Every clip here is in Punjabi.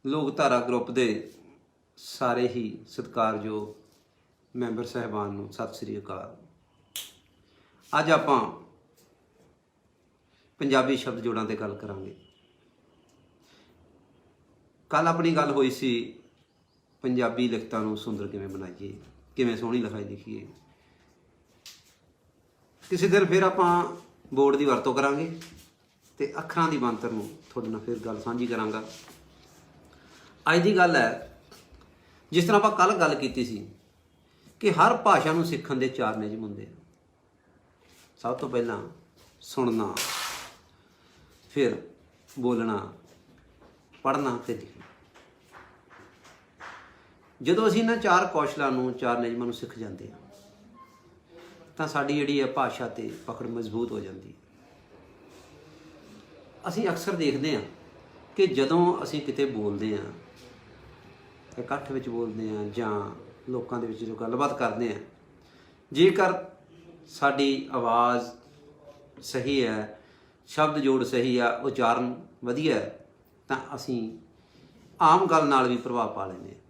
ਲੋਕਧਾਰਾ ਗਰੁੱਪ ਦੇ ਸਾਰੇ ਹੀ ਸਤਿਕਾਰਯੋਗ ਮੈਂਬਰ ਸਾਹਿਬਾਨ ਨੂੰ ਸਤਿ ਸ੍ਰੀ ਅਕਾਲ। ਅੱਜ ਆਪਾਂ ਪੰਜਾਬੀ ਸ਼ਬਦ ਜੋੜਾਂ ਤੇ ਗੱਲ ਕਰਾਂਗੇ। ਕੱਲ ਆਪਣੀ ਗੱਲ ਹੋਈ ਸੀ ਪੰਜਾਬੀ ਲਿਖਤਾਂ ਨੂੰ ਸੁੰਦਰ ਕਿਵੇਂ ਬਣਾਈਏ, ਕਿਵੇਂ ਸੋਹਣੀ ਲਿਖਾਈ ਲਿਖੀਏ। ਕਿਸੇ ਦਿਨ ਫਿਰ ਆਪਾਂ ਬੋਰਡ ਦੀ ਵਰਤੋਂ ਕਰਾਂਗੇ ਤੇ ਅੱਖਰਾਂ ਦੀ ਬਣਤਰ ਨੂੰ ਤੁਹਾਡੇ ਨਾਲ ਫਿਰ ਗੱਲ ਸਾਂਝੀ ਕਰਾਂਗਾ। ਅੱਜ ਦੀ ਗੱਲ ਹੈ, ਜਿਸ ਤਰ੍ਹਾਂ ਆਪਾਂ ਕੱਲ ਗੱਲ ਕੀਤੀ ਸੀ ਕਿ ਹਰ ਭਾਸ਼ਾ ਨੂੰ ਸਿੱਖਣ ਦੇ 4 ਨਿਯਮ ਹੁੰਦੇ ਆ। ਸਭ ਤੋਂ ਪਹਿਲਾਂ ਸੁਣਨਾ, ਫਿਰ ਬੋਲਣਾ, ਪੜ੍ਹਨਾ ਤੇ ਲਿਖਣਾ। ਜਦੋਂ ਅਸੀਂ ਇਹਨਾਂ 4 ਕੌਸ਼ਲਾਂ ਨੂੰ 4 ਨਿਯਮਾਂ ਨੂੰ ਸਿੱਖ ਜਾਂਦੇ ਹਾਂ ਤਾਂ ਸਾਡੀ ਜਿਹੜੀ ਹੈ ਭਾਸ਼ਾ ਤੇ ਪਕੜ ਮਜ਼ਬੂਤ ਹੋ ਜਾਂਦੀ ਹੈ। ਅਸੀਂ ਅਕਸਰ ਦੇਖਦੇ ਹਾਂ ਕਿ ਜਦੋਂ ਅਸੀਂ ਕਿਤੇ ਬੋਲਦੇ ਹਾਂ, ਇਕੱਠ ਵਿੱਚ ਬੋਲਦੇ ਹਾਂ ਜਾਂ ਲੋਕਾਂ ਦੇ ਵਿੱਚ ਜੋ ਗੱਲਬਾਤ ਕਰਦੇ ਹਾਂ, ਜੇਕਰ ਸਾਡੀ ਆਵਾਜ਼ ਸਹੀ ਹੈ, ਸ਼ਬਦ ਜੋੜ ਸਹੀ ਆ, ਉਚਾਰਨ ਵਧੀਆ ਹੈ, ਤਾਂ ਅਸੀਂ ਆਮ ਗੱਲ ਨਾਲ ਵੀ ਪ੍ਰਭਾਵ ਪਾ ਲੈਂਦੇ ਹਾਂ।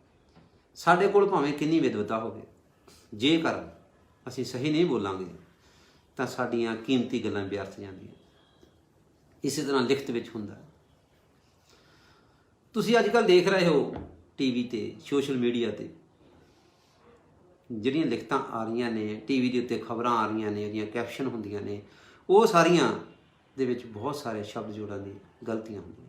ਸਾਡੇ ਕੋਲ ਭਾਵੇਂ ਕਿੰਨੀ ਵਿਦਵਤਾ ਹੋਵੇ, ਜੇਕਰ ਅਸੀਂ ਸਹੀ ਨਹੀਂ ਬੋਲਾਂਗੇ ਤਾਂ ਸਾਡੀਆਂ ਕੀਮਤੀ ਗੱਲਾਂ ਵਿਅਰਥ ਜਾਂਦੀਆਂ। ਇਸੇ ਤਰ੍ਹਾਂ ਲਿਖਤ ਵਿੱਚ ਹੁੰਦਾ। ਤੁਸੀਂ ਅੱਜ ਕੱਲ੍ਹ ਦੇਖ ਰਹੇ ਹੋ ਟੀਵੀ ਤੇ, ਸੋਸ਼ਲ ਮੀਡੀਆ ਤੇ ਜਿਹੜੀਆਂ ਲਿਖਤਾਂ ਆ ਰਹੀਆਂ ਨੇ, ਟੀਵੀ ਦੇ ਉੱਤੇ ਖਬਰਾਂ ਆ ਰਹੀਆਂ ਨੇ, ਉਹਦੀਆਂ ਕੈਪਸ਼ਨ ਹੁੰਦੀਆਂ ਨੇ, ਉਹ ਸਾਰੀਆਂ ਦੇ ਵਿੱਚ ਬਹੁਤ ਸਾਰੇ ਸ਼ਬਦ ਜੋੜਾਂ ਦੀ ਗਲਤੀਆਂ ਹੁੰਦੀਆਂ।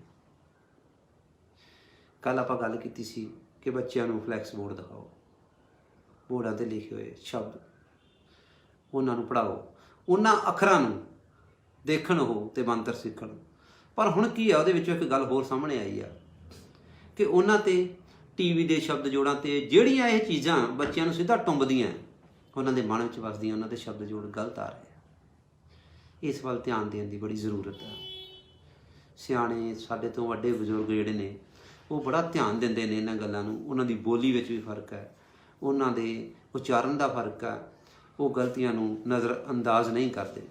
ਕੱਲ ਆਪਾਂ ਗੱਲ ਕੀਤੀ ਸੀ ਕਿ ਬੱਚਿਆਂ ਨੂੰ ਫਲੈਕਸ ਬੋਰਡ ਦਿਖਾਓ, ਬੋਰਡਾਂ 'ਤੇ ਲਿਖੇ ਹੋਏ ਸ਼ਬਦ ਉਹਨਾਂ ਨੂੰ ਪੜ੍ਹਾਓ, ਉਹਨਾਂ ਅੱਖਰਾਂ ਨੂੰ ਦੇਖਣ ਉਹ ਤੇ ਬਣਤਰ ਸਿੱਖਣ। ਪਰ ਹੁਣ ਕੀ ਆ, ਉਹਦੇ ਵਿੱਚੋਂ ਇੱਕ ਗੱਲ ਹੋਰ ਸਾਹਮਣੇ ਆਈ ਆ ਕਿ ਉਹਨਾਂ ਤੇ ਟੀਵੀ ਦੇ ਸ਼ਬਦ ਜੋੜਾਂ ਤੇ ਜਿਹੜੀਆਂ ਇਹ ਚੀਜ਼ਾਂ ਬੱਚਿਆਂ ਨੂੰ ਸਿੱਧਾ ਟੁੰਬਦੀਆਂ, ਉਹਨਾਂ ਦੇ ਮਨ ਵਿੱਚ ਵਸਦੀਆਂ, ਉਹਨਾਂ ਦੇ ਸ਼ਬਦ ਜੋੜ ਗਲਤ ਆ ਰਹੇ ਆ। ਇਸ ਵੱਲ ਧਿਆਨ ਦੇਣ ਦੀ ਬੜੀ ਜ਼ਰੂਰਤ ਹੈ। ਸਿਆਣੇ, ਸਾਡੇ ਤੋਂ ਵੱਡੇ ਬਜ਼ੁਰਗ ਜਿਹੜੇ ਨੇ, ਉਹ ਬੜਾ ਧਿਆਨ ਦਿੰਦੇ ਨੇ ਇਹਨਾਂ ਗੱਲਾਂ ਨੂੰ। ਉਹਨਾਂ ਦੀ ਬੋਲੀ ਵਿੱਚ ਵੀ ਫਰਕ ਹੈ, ਉਹਨਾਂ ਦੇ ਉਚਾਰਨ ਦਾ ਫਰਕ ਹੈ। ਉਹ ਗਲਤੀਆਂ ਨੂੰ ਨਜ਼ਰ ਅੰਦਾਜ਼ ਨਹੀਂ ਕਰਦੇ।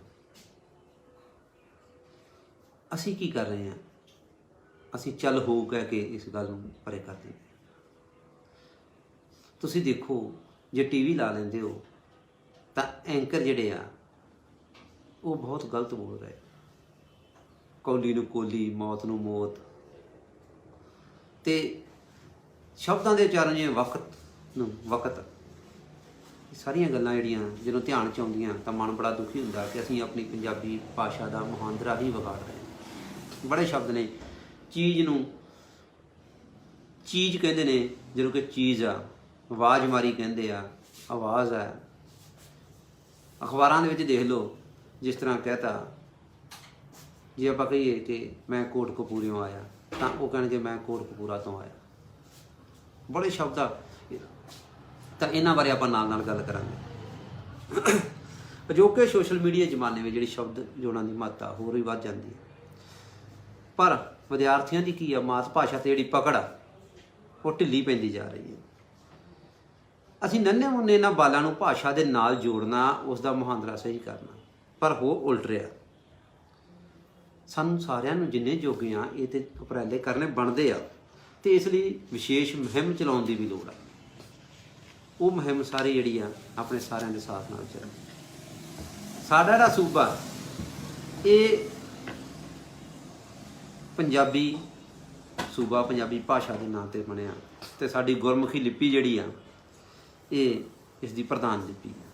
ਅਸੀਂ ਕੀ ਕਰ ਰਹੇ ਹਾਂ? ਅਸੀਂ ਚੱਲ ਹੋ ਕਹਿ ਕੇ ਇਸ ਗੱਲ ਨੂੰ ਪਰੇ ਕਰ ਦਿੰਦੇ। ਤੁਸੀਂ ਦੇਖੋ, ਜੇ ਟੀਵੀ ਲਾ ਲੈਂਦੇ ਹੋ ਤਾਂ ਐਂਕਰ ਜਿਹੜੇ ਆ ਉਹ ਬਹੁਤ ਗਲਤ ਬੋਲ ਰਹੇ। ਕੌਲੀ ਨੂੰ ਕੋਲੀ, ਮੌਤ ਨੂੰ ਮੌਤ, ਤੇ ਸ਼ਬਦਾਂ ਦੇ ਉਚਾਰਨ ਜਿਵੇਂ ਵਕਤ ਨੂੰ ਵਕਤ। ਇਹ ਸਾਰੀਆਂ ਗੱਲਾਂ ਜਿਹੜੀਆਂ ਜਦੋਂ ਧਿਆਨ 'ਚ ਆਉਂਦੀਆਂ ਤਾਂ ਮਨ ਬੜਾ ਦੁਖੀ ਹੁੰਦਾ ਕਿ ਅਸੀਂ ਆਪਣੀ ਪੰਜਾਬੀ ਭਾਸ਼ਾ ਦਾ ਮੁਹਾਂਦਰਾ ਹੀ ਵਿਗਾੜ ਰਹੇ ਹਾਂ। ਬੜੇ ਸ਼ਬਦ ਨੇ। ਚੀਜ਼ ਨੂੰ ਚੀਜ਼ ਕਹਿੰਦੇ ਨੇ, ਜਦੋਂ ਕਿ ਚੀਜ਼ ਆ। ਆਵਾਜ਼ ਮਾਰੀ ਕਹਿੰਦੇ ਆ, ਆਵਾਜ਼ ਆ। ਅਖਬਾਰਾਂ ਦੇ ਵਿੱਚ ਦੇਖ ਲਓ, ਜਿਸ ਤਰ੍ਹਾਂ ਕਹਿਤਾ, ਜੇ ਆਪਾਂ ਕਹੀਏ ਕਿ ਮੈਂ ਕੋਟਕਪੂਰਿਓਂ ਆਇਆ ਤਾਂ ਉਹ ਕਹਿਣਗੇ ਮੈਂ ਕੋਟਕਪੂਰਾ ਤੋਂ ਆਇਆ। ਬੜੇ ਸ਼ਬਦ ਆ। ਤਾਂ ਇਹਨਾਂ ਬਾਰੇ ਆਪਾਂ ਨਾਲ ਨਾਲ ਗੱਲ ਕਰਾਂਗੇ। ਅਜੋਕੇ ਸੋਸ਼ਲ ਮੀਡੀਆ ਜ਼ਮਾਨੇ ਵਿੱਚ ਜਿਹੜੀ ਸ਼ਬਦ ਜੋੜਾਂ ਦੀ ਮਹੱਤਤਾ ਹੋਰ ਵੀ ਵੱਧ ਜਾਂਦੀ ਹੈ। ਪਰ ਵਿਦਿਆਰਥੀਆਂ ਦੀ ਕੀ ਆ, ਮਾਤ ਭਾਸ਼ਾ ਤੇ ਜਿਹੜੀ ਪਕੜ ਆ ਉਹ ਢਿੱਲੀ ਪੈਂਦੀ ਜਾ ਰਹੀ ਹੈ। ਅਸੀਂ ਨੰਨੇ ਮੁੰਨੇ ਇਹਨਾਂ ਬਾਲਾਂ ਨੂੰ ਭਾਸ਼ਾ ਦੇ ਨਾਲ ਜੋੜਨਾ, ਉਸ ਦਾ ਮੁਹਾਂਦਰਾ ਸਹੀ ਕਰਨਾ, ਪਰ ਹੋ ਉਲਟ ਰਿਹਾ। ਸਾਨੂੰ ਸਾਰਿਆਂ ਨੂੰ ਜਿੰਨੇ ਜੋਗੇ ਆ ਇਹ ਤੇ ਉਪਰਾਲੇ ਕਰਨੇ ਬਣਦੇ ਆ, ਤੇ ਇਸ ਲਈ ਵਿਸ਼ੇਸ਼ ਮੁਹਿੰਮ ਚਲਾਉਣ ਦੀ ਵੀ ਲੋੜ ਆ। ਉਹ ਮੁਹਿੰਮ ਸਾਰੀ ਜਿਹੜੀ ਆ ਆਪਣੇ ਸਾਰਿਆਂ ਦੇ ਸਾਥ ਨਾਲ ਚੱਲੇ। ਸਾਡਾ ਜਿਹੜਾ ਸੂਬਾ ਇਹ ਪੰਜਾਬੀ ਸੂਬਾ ਪੰਜਾਬੀ ਭਾਸ਼ਾ ਦੇ ਨਾਂ 'ਤੇ ਬਣਿਆ, ਤੇ ਸਾਡੀ ਗੁਰਮੁਖੀ ਲਿਪੀ ਜਿਹੜੀ ਆ ਇਹ ਇਸ ਦੀ ਪ੍ਰਧਾਨ ਲਿਪੀ ਹੈ।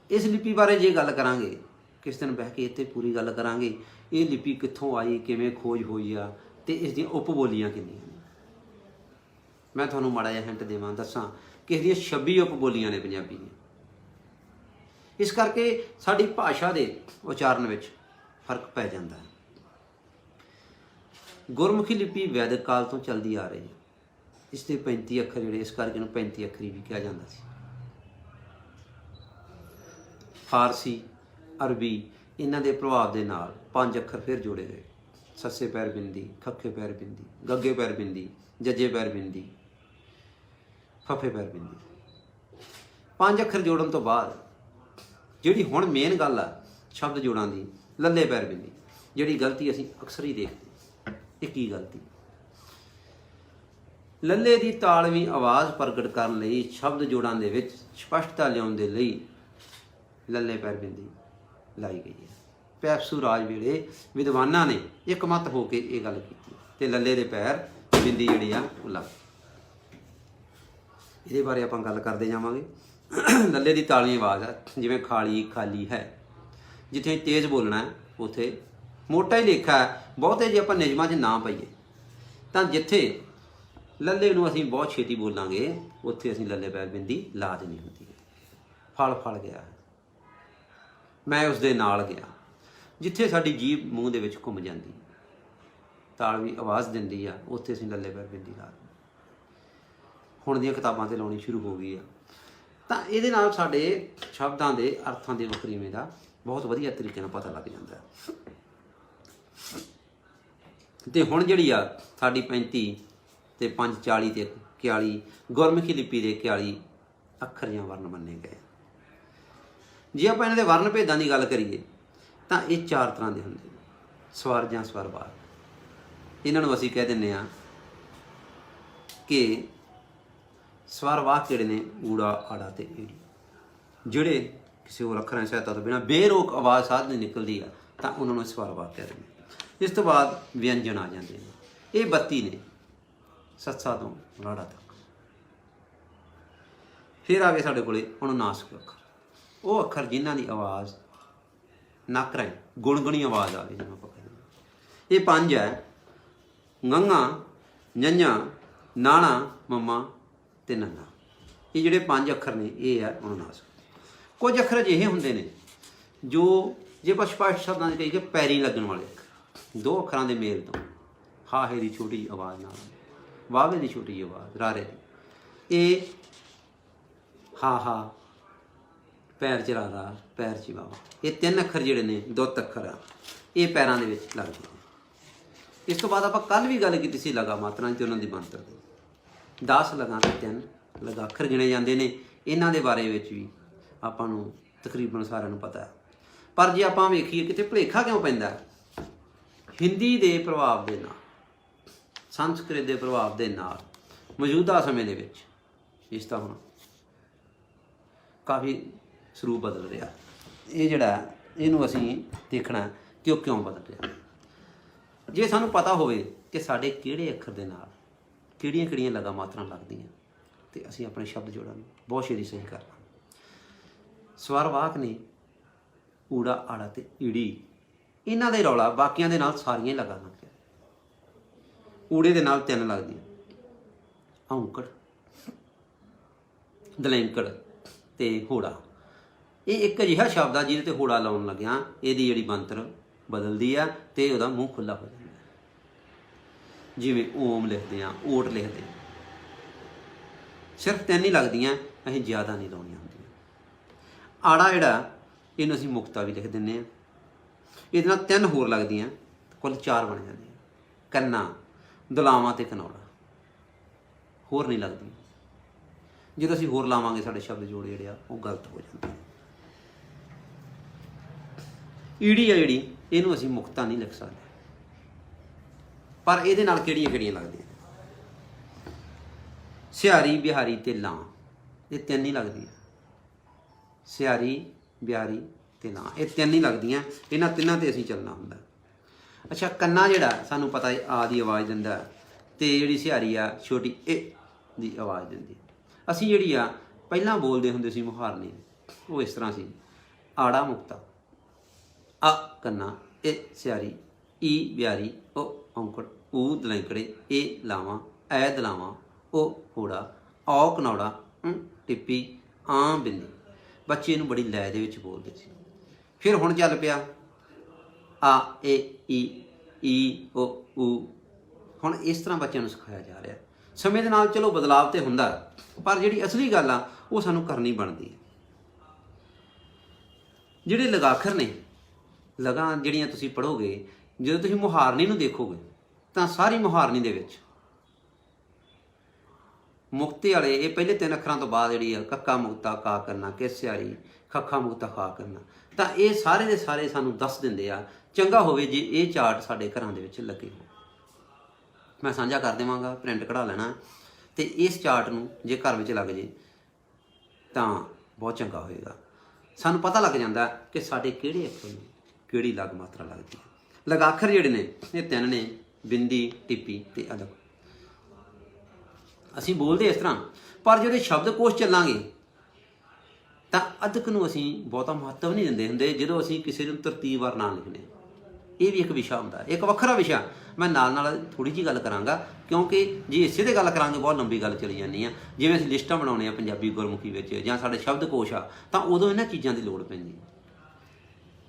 ਇਸ ਲਿਪੀ ਬਾਰੇ ਜੇ ਗੱਲ ਕਰਾਂਗੇ, ਕਿਸ ਦਿਨ ਬਹਿ ਕੇ ਇੱਥੇ ਪੂਰੀ ਗੱਲ ਕਰਾਂਗੇ। ਇਹ ਲਿਪੀ ਕਿੱਥੋਂ ਆਈ, ਕਿਵੇਂ ਖੋਜ ਹੋਈ ਆ, ਤੇ ਇਸ ਦੀਆਂ ਉਪਬੋਲੀਆਂ ਕਿੰਨੀਆਂ ਨੇ। ਮੈਂ ਤੁਹਾਨੂੰ ਮਾੜਾ ਜਿਹਾ ਹਿੰਟ ਦੇਵਾਂ, ਦੱਸਾਂ ਕਿ ਇਸ ਦੀਆਂ 26 ਉਪਬੋਲੀਆਂ ਨੇ ਪੰਜਾਬੀ ਦੀਆਂ। ਇਸ ਕਰਕੇ ਸਾਡੀ ਭਾਸ਼ਾ ਦੇ ਉਚਾਰਨ ਵਿੱਚ ਫਰਕ ਪੈ ਜਾਂਦਾ ਹੈ। ਗੁਰਮੁਖੀ ਲਿਪੀ ਵੈਦਿਕ ਕਾਲ ਤੋਂ ਚੱਲਦੀ ਆ ਰਹੀ ਹੈ। ਇਸ ਦੇ 35 ਅੱਖਰ ਜਿਹੜੇ, ਇਸ ਕਰਕੇ ਇਹਨੂੰ 35 ਅੱਖਰੀ ਵੀ ਕਿਹਾ ਜਾਂਦਾ ਸੀ। ਫਾਰਸੀ, ਅਰਬੀ, ਇਹਨਾਂ ਦੇ ਪ੍ਰਭਾਵ ਦੇ ਨਾਲ 5 ਅੱਖਰ ਫਿਰ ਜੋੜੇ ਗਏ। ਸੱਸੇ ਪੈਰ ਬਿੰਦੀ, ਖੱਖੇ ਪੈਰ ਬਿੰਦੀ, ਗੱਗੇ ਪੈਰ ਬਿੰਦੀ, ਜੱਜੇ ਪੈਰ ਬਿੰਦੀ, ਫੱਫੇ ਪੈਰ ਬਿੰਦੀ। 5 ਅੱਖਰ ਜੋੜਨ ਤੋਂ ਬਾਅਦ ਜਿਹੜੀ ਹੁਣ ਮੇਨ ਗੱਲ ਆ ਸ਼ਬਦ ਜੋੜਾਂ ਦੀ, ਲੱਲੇ ਪੈਰ ਬਿੰਦੀ, ਜਿਹੜੀ ਗਲਤੀ ਅਸੀਂ ਅਕਸਰ ਹੀ ਦੇਖਦੇ। ਇਹ ਕੀ ਗਲਤੀ? ਲੱਲੇ ਦੀ ਤਾਲਵੀਂ ਆਵਾਜ਼ ਪ੍ਰਗਟ ਕਰਨ ਲਈ ਸ਼ਬਦ ਜੋੜਾਂ ਦੇ ਵਿੱਚ ਸਪਸ਼ਟਤਾ ਲਿਆਉਣ ਦੇ ਲਈ ਲੱਲੇ ਪੈਰ ਬਿੰਦੀ ਲਾਈ ਗਈ ਹੈ। ਪੈਪਸੂ ਰਾਜ ਵੇਲੇ ਵਿਦਵਾਨਾਂ ਨੇ ਇੱਕਮਤ ਹੋ ਕੇ ਇਹ ਗੱਲ ਕੀਤੀ ਤੇ ਲੱਲੇ ਦੇ ਪੈਰ ਬਿੰਦੀ ਜਿਹੜੀ ਆ ਉਹ ਲੱਗ। ਇਹਦੇ ਬਾਰੇ ਆਪਾਂ ਗੱਲ ਕਰਦੇ ਜਾਵਾਂਗੇ। ਲੱਲੇ ਦੀ ਤਾਲਵੀਂ ਆਵਾਜ਼ ਆ, ਜਿਵੇਂ ਖਾਲੀ ਖਾਲੀ ਹੈ, ਜਿੱਥੇ ਤੇਜ਼ ਬੋਲਣਾ ਉੱਥੇ ਮੋਟਾ ਹੀ ਲੇਖਾ ਹੈ। ਬਹੁਤੇ ਜੇ ਆਪਾਂ ਨਿਯਮਾਂ 'ਚ ਨਾ ਪਈਏ ਤਾਂ ਜਿੱਥੇ ਲੱਲੇ ਨੂੰ ਅਸੀਂ ਬਹੁਤ ਛੇਤੀ ਬੋਲਾਂਗੇ ਉੱਥੇ ਅਸੀਂ ਲੱਲੇ ਪੈਰ ਬਿੰਦੀ ਲਾ ਦੇਣੀ ਹੁੰਦੀ ਹੈ। ਫਲ ਗਿਆ, ਮੈਂ ਉਸ ਦੇ ਨਾਲ ਗਿਆ, ਜਿੱਥੇ ਸਾਡੀ ਜੀਭ ਮੂੰਹ ਦੇ ਵਿੱਚ ਘੁੰਮ ਜਾਂਦੀ ਤਾਲਵੀਂ ਆਵਾਜ਼ ਦਿੰਦੀ ਆ ਉੱਥੇ ਅਸੀਂ ਲੱਲੇ ਪੈਰ ਬਿੰਦੀ ਲਾ ਦਿੰਦੇ। ਹੁਣ ਦੀਆਂ ਕਿਤਾਬਾਂ 'ਤੇ ਲਾਉਣੀ ਸ਼ੁਰੂ ਹੋ ਗਈ ਆ। ਤਾਂ ਇਹਦੇ ਨਾਲ ਸਾਡੇ ਸ਼ਬਦਾਂ ਦੇ ਅਰਥਾਂ ਦੇ ਵਖਰੀਵੇਂ ਦਾ ਬਹੁਤ ਵਧੀਆ ਤਰੀਕੇ ਨਾਲ ਪਤਾ ਲੱਗ ਜਾਂਦਾ। ਅਤੇ ਹੁਣ ਜਿਹੜੀ ਆ ਸਾਡੀ 35 ਤੇ 5 40 ਤੇ 41 ਗੁਰਮੁਖੀ ਲਿਪੀ ਦੇ 41 ਅੱਖਰ ਜਾਂ ਵਰਨ ਮੰਨੇ ਗਏ। ਜੇ ਆਪਾਂ ਇਹਨਾਂ ਦੇ ਵਰਨ ਭੇਦਾਂ ਦੀ ਗੱਲ ਕਰੀਏ ਤਾਂ ਇਹ 4 ਤਰ੍ਹਾਂ ਦੇ ਹੁੰਦੇ ਨੇ। ਸਵਰ ਜਾਂ ਸਵਰਵਾਕ, ਇਹਨਾਂ ਨੂੰ ਅਸੀਂ ਕਹਿ ਦਿੰਦੇ ਹਾਂ ਕਿ ਸਵਰਵਾਕ ਜਿਹੜੇ ਨੇ ਊੜਾ ਆੜਾ ਤੇ ਈੜੀ, ਜਿਹੜੇ ਕਿਸੇ ਹੋਰ ਅੱਖਰਾਂ ਦੀ ਸਹਾਇਤਾ ਤੋਂ ਬਿਨਾਂ ਬੇਰੋਕ ਆਵਾਜ਼ ਸਾਧ ਨਹੀਂ ਨਿਕਲਦੀ ਆ ਤਾਂ ਉਹਨਾਂ ਨੂੰ ਸਵਰਵਾਕ ਕਹਿ ਦਿੰਦੇ। ਇਸ ਤੋਂ ਬਾਅਦ ਵਿਅੰਜਨ ਆ ਜਾਂਦੇ ਨੇ। ਇਹ 32 ਨੇ, ਸੱਸਾ ਤੋਂ ਰਾੜਾ ਤੱਕ। ਫਿਰ ਆ ਗਏ ਸਾਡੇ ਕੋਲੇ ਅਨੁਨਾਸਿਕ ਅੱਖਰ, ਉਹ ਅੱਖਰ ਜਿਨ੍ਹਾਂ ਦੀ ਆਵਾਜ਼ ਨੱਕ ਰਾਹੀਂ ਗੁਣਗੁਣੀ ਆਵਾਜ਼ ਆਵੇ, ਜਿਵੇਂ ਆਪਾਂ ਕਹਿੰਦੇ। ਇਹ 5 ਹੈ, ngੰਗਾ, ञੰञਾ, ਨਾਣਾ, ਮਮਾ ਤੇ ਨੰਨਾ। ਇਹ ਜਿਹੜੇ 5 ਅੱਖਰ ਨੇ ਇਹ ਹੈ ਅਨੁਨਾਸਿਕ। ਕੁਝ ਅੱਖਰ ਅਜਿਹੇ ਹੁੰਦੇ ਨੇ ਜੋ ਜੇ ਆਪਾਂ ਸਪਸ਼ਟ ਸ਼ਬਦਾਂ 'ਚ ਕਹੀਏ ਪੈਰੀਂ ਲੱਗਣ ਵਾਲੇ ਅੱਖਰ, 2 ਅੱਖਰਾਂ ਦੇ ਮੇਲ ਤੋਂ, ਹਾਹੇ ਦੀ ਛੋਟੀ ਆਵਾਜ਼ ਨਾਲ, ਵਾਵੇ ਦੀ ਛੋਟੀ ਆਵਾਜ਼, ਰਾਰੇ ਦੀ। ਇਹ ਹਾ ਪੈਰ 'ਚ ਰਾਰਾ, ਪੈਰ 'ਚ ਵਾਵਾ, ਇਹ 3 ਅੱਖਰ ਜਿਹੜੇ ਨੇ ਦੁੱਤ ਅੱਖਰ ਆ, ਇਹ ਪੈਰਾਂ ਦੇ ਵਿੱਚ ਲੱਗਦੇ ਨੇ। ਇਸ ਤੋਂ ਬਾਅਦ ਆਪਾਂ ਕੱਲ੍ਹ ਵੀ ਗੱਲ ਕੀਤੀ ਸੀ ਲਗਾ ਮਾਤਰਾ ਅਤੇ ਉਹਨਾਂ ਦੀ ਬਣਤਰ ਦੀ। 10 ਲਗਾਂ ਅਤੇ 3 ਲਗਾ ਅੱਖਰ ਗਿਣੇ ਜਾਂਦੇ ਨੇ। ਇਹਨਾਂ ਦੇ ਬਾਰੇ ਵਿੱਚ ਵੀ ਆਪਾਂ ਨੂੰ ਤਕਰੀਬਨ ਸਾਰਿਆਂ ਨੂੰ ਪਤਾ ਹੈ। ਪਰ ਜੇ ਆਪਾਂ ਵੇਖੀਏ ਕਿਤੇ ਭੁਲੇਖਾ ਕਿਉਂ ਪੈਂਦਾ, ਹਿੰਦੀ ਦੇ ਪ੍ਰਭਾਵ ਦੇ ਨਾਲ, ਸੰਸਕ੍ਰਿਤ ਦੇ ਪ੍ਰਭਾਵ ਦੇ ਨਾਲ ਮੌਜੂਦਾ ਸਮੇਂ ਦੇ ਵਿੱਚ ਇਸ ਦਾ ਹੁਣ ਕਾਫੀ ਸਰੂਪ ਬਦਲ ਰਿਹਾ। ਇਹ ਜਿਹੜਾ ਇਹਨੂੰ ਅਸੀਂ ਦੇਖਣਾ ਕਿ ਉਹ ਕਿਉਂ ਬਦਲ ਰਿਹਾ। ਜੇ ਸਾਨੂੰ ਪਤਾ ਹੋਵੇ ਕਿ ਸਾਡੇ ਕਿਹੜੇ ਅੱਖਰ ਦੇ ਨਾਲ ਕਿਹੜੀਆਂ ਲਗਾ ਮਾਤਰਾ ਲੱਗਦੀਆਂ ਤੇ ਅਸੀਂ ਆਪਣੇ ਸ਼ਬਦ ਜੋੜਾਂ ਨੂੰ ਬਹੁਤ ਛੇਤੀ ਸਹੀ ਕਰ ਲਾਂਗੇ। ਸਵਰਵਾਕ ਨੇ ਊੜਾ ਆੜਾ ਤੇ ਈੜੀ, ਇਹਨਾਂ ਦਾ ਰੌਲਾ ਬਾਕੀਆਂ ਦੇ ਨਾਲ ਸਾਰੀਆਂ ਹੀ ਲਗਾ ਲੱਗ ਗਿਆ। ਊੜੇ ਦੇ ਨਾਲ 3 ਲੱਗਦੀਆਂ, ਔਂਕੜ, ਦਲੈਂਕੜ ਤੇ ਹੋੜਾ। ਇਹ ਇੱਕ ਅਜਿਹਾ ਸ਼ਬਦ ਆ ਜਿਹਦੇ ਤੇ ਹੋੜਾ ਲਾਉਣ ਲੱਗਿਆ ਇਹਦੀ ਜਿਹੜੀ ਬਣਤਰ ਬਦਲਦੀ ਆ ਤੇ ਉਹਦਾ ਮੂੰਹ ਖੁੱਲ੍ਹਾ ਹੋ ਜਾਂਦਾ। ਜਿਵੇਂ ਓਮ ਲਿਖਦੇ ਹਾਂ, ਓਟ ਲਿਖਦੇ ਹਾਂ, ਸਿਰਫ 3 ਹੀ ਲੱਗਦੀਆਂ, ਅਸੀਂ ਜ਼ਿਆਦਾ ਨਹੀਂ ਲਾਉਣੀਆਂ ਹੁੰਦੀਆਂ। ਆੜਾ ਜਿਹੜਾ ਇਹਨੂੰ ਅਸੀਂ ਮੁਕਤਾ ਵੀ ਲਿਖ ਦਿੰਦੇ ਹਾਂ। ਇਹਦੇ ਨਾਲ 3 ਹੋਰ ਲੱਗਦੀਆਂ, ਕੁੱਲ 4 ਬਣ ਜਾਂਦੀਆਂ। ਕੰਨਾ, ਦੁਲਾਵਾਂ ਤੇ ਕਨੌੜਾ ਹੋਰ ਨਹੀਂ ਲੱਗਦੀਆਂ। ਜਦੋਂ ਅਸੀਂ ਹੋਰ ਲਾਵਾਂਗੇ ਸਾਡੇ ਸ਼ਬਦ ਜੋੜ ਜਿਹੜੇ ਆ ਉਹ ਗਲਤ ਹੋ ਜਾਂਦੇ। ਈੜੀ ਆ ਜਿਹੜੀ, ਇਹਨੂੰ ਅਸੀਂ ਮੁਕਤਾ ਨਹੀਂ ਲਿਖ ਸਕਦੇ, ਪਰ ਇਹਦੇ ਨਾਲ ਕਿਹੜੀਆਂ ਲੱਗਦੀਆਂ, ਸਿਹਾਰੀ, ਬਿਹਾਰੀ ਤੇ ਲਾਂ, ਇਹ 3 ਹੀ ਲੱਗਦੀਆਂ। ਸਿਹਾਰੀ, ਬਿਹਾਰੀ ਤੇ ਲਾਂ, ਇਹ 3 ਹੀ ਲੱਗਦੀਆਂ। ਇਹਨਾਂ 3 ਤੇ ਅਸੀਂ ਚੱਲਣਾ ਹੁੰਦਾ। ਅੱਛਾ, ਕੰਨਾ ਜਿਹੜਾ ਸਾਨੂੰ ਪਤਾ ਹੈ ਆ ਦੀ ਆਵਾਜ਼ ਦਿੰਦਾ, ਤੇ ਜਿਹੜੀ ਸਿਹਾਰੀ ਆ ਛੋਟੀ ਇਹ ਦੀ ਆਵਾਜ਼ ਦਿੰਦੀ। ਅਸੀਂ ਜਿਹੜੀ ਆ ਪਹਿਲਾਂ ਬੋਲਦੇ ਹੁੰਦੇ ਸੀ ਮੁਹਾਰਨੀ, ਉਹ ਇਸ ਤਰ੍ਹਾਂ ਸੀ, ਆੜਾ ਮੁਕਤਾ, ਆ ਕੰਨਾ, ਇਹ ਸਿਹਾਰੀ, ਈ ਬਿਹਾਰੀ, ਉਹ ਔਂਕੜ, ਊ ਦਲੈਂਕੜੇ, ਇਹ ਲਾਵਾਂ, ਐ ਦਲਾਵਾਂ, ਉਹ ਹੋੜਾ, ਔ ਕਨੌੜਾ, ਟਿੱਪੀ, ਆ ਬਿੰਦੀ। ਬੱਚੇ ਇਹਨੂੰ ਬੜੀ ਲੈ ਦੇ ਵਿੱਚ ਬੋਲਦੇ ਸੀ। ਫਿਰ ਹੁਣ ਚੱਲ ਪਿਆ ਆ, ਈ, ਓ, ਊ। ਹੁਣ ਇਸ ਤਰ੍ਹਾਂ ਬੱਚਿਆਂ ਨੂੰ ਸਿਖਾਇਆ ਜਾ ਰਿਹਾ। ਸਮੇਂ ਦੇ ਨਾਲ ਚਲੋ ਬਦਲਾਵ ਤਾਂ ਹੁੰਦਾ, ਪਰ ਜਿਹੜੀ ਅਸਲੀ ਗੱਲ ਆ ਉਹ ਸਾਨੂੰ ਕਰਨੀ ਬਣਦੀ ਹੈ। ਜਿਹੜੇ ਲਗਾਖਰ ਨੇ, ਲਗਾਂ ਜਿਹੜੀਆਂ ਤੁਸੀਂ ਪੜ੍ਹੋਗੇ, ਜਦੋਂ ਤੁਸੀਂ ਮੁਹਾਰਨੀ ਨੂੰ ਦੇਖੋਗੇ ਤਾਂ ਸਾਰੀ ਮੁਹਾਰਨੀ ਦੇ ਵਿੱਚ ਮੁਕਤੇ ਵਾਲੇ ਇਹ ਪਹਿਲੇ 3 ਅੱਖਰਾਂ ਤੋਂ ਬਾਅਦ ਜਿਹੜੀ ਆ ਕੱਕਾ ਮੁਕਤਾ ਕਾ ਕਰਨਾ, ਕਿਸਿਆਰੀ, ਖੱਖਾ ਮੁਕਤਾ ਖਾ ਕਰਨਾ, ਤਾਂ ਇਹ ਸਾਰੇ ਦੇ ਸਾਰੇ ਸਾਨੂੰ ਦੱਸ ਦਿੰਦੇ ਆ। ਚੰਗਾ ਹੋਵੇ ਜੇ ਇਹ ਚਾਰਟ ਸਾਡੇ ਘਰਾਂ ਦੇ ਵਿੱਚ ਲੱਗੇ ਹੋ। ਮੈਂ ਸਾਂਝਾ ਕਰ ਦੇਵਾਂਗਾ, ਪ੍ਰਿੰਟ ਕਢਾ ਲੈਣਾ। ਤੇ ਇਸ ਚਾਰਟ ਨੂੰ ਜੇ ਘਰ ਵਿੱਚ ਲੱਗ ਜੇ ਤਾਂ ਬਹੁਤ ਚੰਗਾ ਹੋਏਗਾ। ਸਾਨੂੰ ਪਤਾ ਲੱਗ ਜਾਂਦਾ ਕਿ ਸਾਡੇ ਕਿਹੜੇ ਅੱਖਰ ਨੂੰ ਕਿਹੜੀ ਲਗ ਮਾਤਰਾ ਲੱਗਦੀ ਹੈ। ਲਗਾਖਰ ਜਿਹੜੇ ਨੇ ਇਹ ਤਿੰਨ ਨੇ, ਬਿੰਦੀ, ਟਿੱਪੀ ਤੇ ਅਦਕ। ਅਸੀਂ ਬੋਲਦੇ ਇਸ ਤਰ੍ਹਾਂ, ਪਰ ਜਿਹੜੇ ਸ਼ਬਦਕੋਸ਼ ਚੱਲਾਂਗੇ ਤਾਂ ਅਦਕ ਨੂੰ ਅਸੀਂ ਬਹੁਤਾ ਮਹੱਤਵ ਨਹੀਂ ਦਿੰਦੇ ਹੁੰਦੇ ਜਦੋਂ ਅਸੀਂ ਕਿਸੇ ਨੂੰ ਤਰਤੀਬਵਾਰ ਨਾਂ ਲਿਖਦੇ। ਇਹ ਵੀ ਇੱਕ ਵਿਸ਼ਾ ਹੁੰਦਾ, ਇੱਕ ਵੱਖਰਾ ਵਿਸ਼ਾ। ਮੈਂ ਨਾਲ ਨਾਲ ਥੋੜ੍ਹੀ ਜਿਹੀ ਗੱਲ ਕਰਾਂਗਾ, ਕਿਉਂਕਿ ਜੇ ਇਸੇ 'ਤੇ ਗੱਲ ਕਰਾਂਗੇ ਬਹੁਤ ਲੰਬੀ ਗੱਲ ਚਲੀ ਜਾਂਦੀ ਆ। ਜਿਵੇਂ ਅਸੀਂ ਲਿਸਟਾਂ ਬਣਾਉਂਦੇ ਹਾਂ ਪੰਜਾਬੀ ਗੁਰਮੁਖੀ ਵਿੱਚ ਜਾਂ ਸਾਡੇ ਸ਼ਬਦਕੋਸ਼ ਆ, ਤਾਂ ਉਦੋਂ ਇਹਨਾਂ ਚੀਜ਼ਾਂ ਦੀ ਲੋੜ ਪੈਂਦੀ ਹੈ।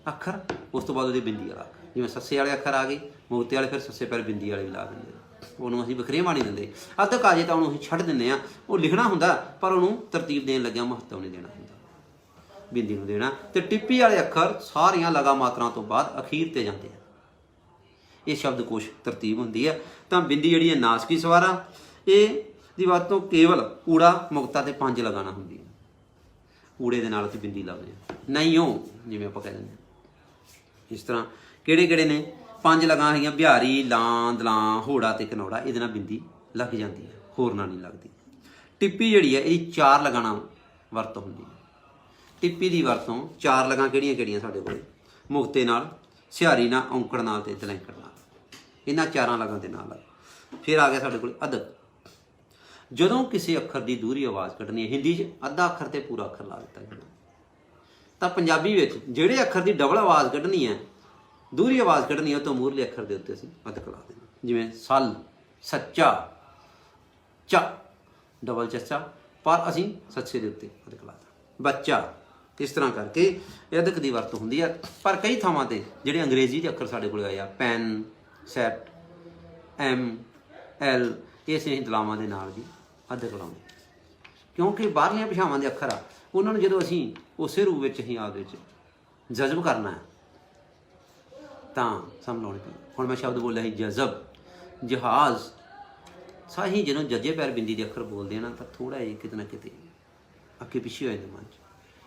ਅੱਖਰ, ਉਸ ਤੋਂ ਬਾਅਦ ਉਹਦੀ ਬਿੰਦੀ ਵਾਲਾ ਅੱਖਰ। ਜਿਵੇਂ ਸੱਸੇ ਵਾਲੇ ਅੱਖਰ ਆ ਗਏ ਮੋਤੇ ਵਾਲੇ, ਫਿਰ ਸੱਸੇ ਪੈਰ ਬਿੰਦੀ ਵਾਲੇ ਵੀ ਲਾ ਦਿੰਦੇ, ਉਹਨੂੰ ਅਸੀਂ ਵਖਰੇਵਾਂ ਨਹੀਂ ਦਿੰਦੇ। ਅਦਕ ਆ ਜੇ ਤਾਂ ਉਹਨੂੰ ਅਸੀਂ ਛੱਡ ਦਿੰਦੇ ਹਾਂ। ਉਹ ਲਿਖਣਾ ਹੁੰਦਾ ਪਰ ਉਹਨੂੰ ਤਰਤੀਬ ਦੇਣ ਲੱਗਿਆ ਮਹੱਤਵ ਨਹੀਂ ਦੇਣਾ ਹੁੰਦਾ, ਬਿੰਦੀ ਨੂੰ ਦੇਣਾ। ਤੇ ਟਿੱਪੀ ਵਾਲੇ ਅੱਖਰ ਸਾਰੀਆਂ ਲਗਾ ਮਾਤਰਾ ਤੋਂ ਬਾਅਦ ਅਖੀਰ ਤੇ ਜਾਂਦੇ ਆ। ਇਹ ਸ਼ਬਦਕੋਸ਼ ਤਰਤੀਬ ਹੁੰਦੀ ਹੈ। ਤਾਂ ਬਿੰਦੀ ਜਿਹੜੀ ਹੈ ਨਾਸਕੀ ਸਵਾਰਾ, ਇਹ ਦੀ ਵਰਤੋਂ ਕੇਵਲ ਊੜਾ, ਮੁਕਤਾ ਤੇ 5 ਲਗਾਣਾ ਹੁੰਦੀ ਹੈ। ਊੜੇ ਦੇ ਨਾਲ ਅਸੀਂ ਬਿੰਦੀ ਲਾਉਂਦੇ ਹਾਂ, ਨਹੀਂ ਉਹ ਜਿਵੇਂ ਆਪਾਂ ਕਹਿ ਦਿੰਦੇ ਹਾਂ। ਇਸ ਤਰ੍ਹਾਂ ਕਿਹੜੇ ਕਿਹੜੇ ਨੇ 5 ਲਗਾਂ ਹੈਗੀਆਂ, ਬਿਹਾਰੀ, ਲਾਂ, ਦਲਾਂ, ਹੋੜਾ ਤੇ ਕਨੌੜਾ। ਇਹਦੇ ਨਾਲ ਬਿੰਦੀ ਲੱਗ ਜਾਂਦੀ ਹੈ, ਹੋਰ ਨਾਲ ਨਹੀਂ ਲੱਗਦੀ। ਟਿੱਪੀ ਜਿਹੜੀ ਹੈ ਇਹਦੀ 4 ਲਗਾਣਾ ਵਰਤੋਂ ਹੁੰਦੀ ਹੈ। ਟਿੱਪੀ ਦੀ ਵਰਤੋਂ 4 ਲਗਾਂ ਕਿਹੜੀਆਂ ਕਿਹੜੀਆਂ ਸਾਡੇ ਕੋਲ? ਮੁਕਤੇ ਨਾਲ, ਸਿਹਾਰੀ ਨਾਲ, ਔਂਕੜ ਨਾਲ ਤੇ ਦਲੈਂਕੜ ਨਾਲ। ਇਹਨਾਂ 4 ਲਗਾਂ ਦੇ ਨਾਲ। ਫਿਰ ਆ ਗਿਆ ਸਾਡੇ ਕੋਲ ਅਦਕ। ਜਦੋਂ ਕਿਸੇ ਅੱਖਰ ਦੀ ਦੂਹਰੀ ਆਵਾਜ਼ ਕੱਢਣੀ ਹੈ, ਹਿੰਦੀ 'ਚ ਅੱਧਾ ਅੱਖਰ ਤੇ ਪੂਰਾ ਅੱਖਰ ਲਾ ਦਿੱਤਾ ਜਾਂਦਾ, ਤਾਂ ਪੰਜਾਬੀ ਵਿੱਚ ਜਿਹੜੇ ਅੱਖਰ ਦੀ ਡਬਲ ਆਵਾਜ਼ ਕੱਢਣੀ ਹੈ, ਦੂਹਰੀ ਆਵਾਜ਼ ਕੱਢਣੀ ਹੈ, ਉਹ ਤੋਂ ਮੂਹਰਲੇ ਅੱਖਰ ਦੇ ਉੱਤੇ ਅਸੀਂ ਅਦਕ ਲਾ ਦੇਣਾ। ਜਿਵੇਂ ਸਲ, ਸੱਚਾ, ਚ ਡਬਲ ਚੱਚਾ, ਪਰ ਅਸੀਂ ਸੱਚੇ ਦੇ ਉੱਤੇ ਅਦਕ ਲਾ ਦਿੱਤਾ। ਬੱਚਾ, ਇਸ ਤਰ੍ਹਾਂ ਕਰਕੇ ਇਹ ਅਦਕ ਦੀ ਵਰਤੋਂ ਹੁੰਦੀ ਹੈ। ਪਰ ਕਈ ਥਾਵਾਂ 'ਤੇ ਜਿਹੜੇ ਅੰਗਰੇਜ਼ੀ ਦੇ ਅੱਖਰ ਸਾਡੇ ਕੋਲ ਆਏ ਆ, ਪੈਨ, ਸੈਟ, ਐਮ, ਐਲ, ਇਹ ਅਸੀਂ ਦਲਾਵਾਂ ਦੇ ਨਾਲ ਵੀ ਅਦਕ ਲਾਉਂਦੇ, ਕਿਉਂਕਿ ਬਾਹਰਲੀਆਂ ਭਾਸ਼ਾਵਾਂ ਦੇ ਅੱਖਰ ਆ, ਉਹਨਾਂ ਨੂੰ ਜਦੋਂ ਅਸੀਂ ਉਸੇ ਰੂਪ ਵਿੱਚ ਹੀ ਆਪਦੇ ਵਿੱਚ ਜਜ਼ਬ ਕਰਨਾ ਹੈ ਤਾਂ ਸਾਨੂੰ ਲਾਉਣੀ ਪੈਂਦੀ। ਹੁਣ ਮੈਂ ਸ਼ਬਦ ਬੋਲਿਆ ਸੀ ਜਜ਼ਬ, ਜਹਾਜ਼, ਸਾਹੀ ਜਦੋਂ ਜੱਜੇ ਪੈਰ ਬਿੰਦੀ ਦੇ ਅੱਖਰ ਬੋਲਦੇ ਆ ਨਾ, ਤਾਂ ਥੋੜ੍ਹਾ ਜਿਹਾ ਕਿਤੇ ਨਾ ਕਿਤੇ ਅੱਗੇ ਪਿੱਛੇ ਹੋ ਜਾਂਦੇ ਮਨ 'ਚ।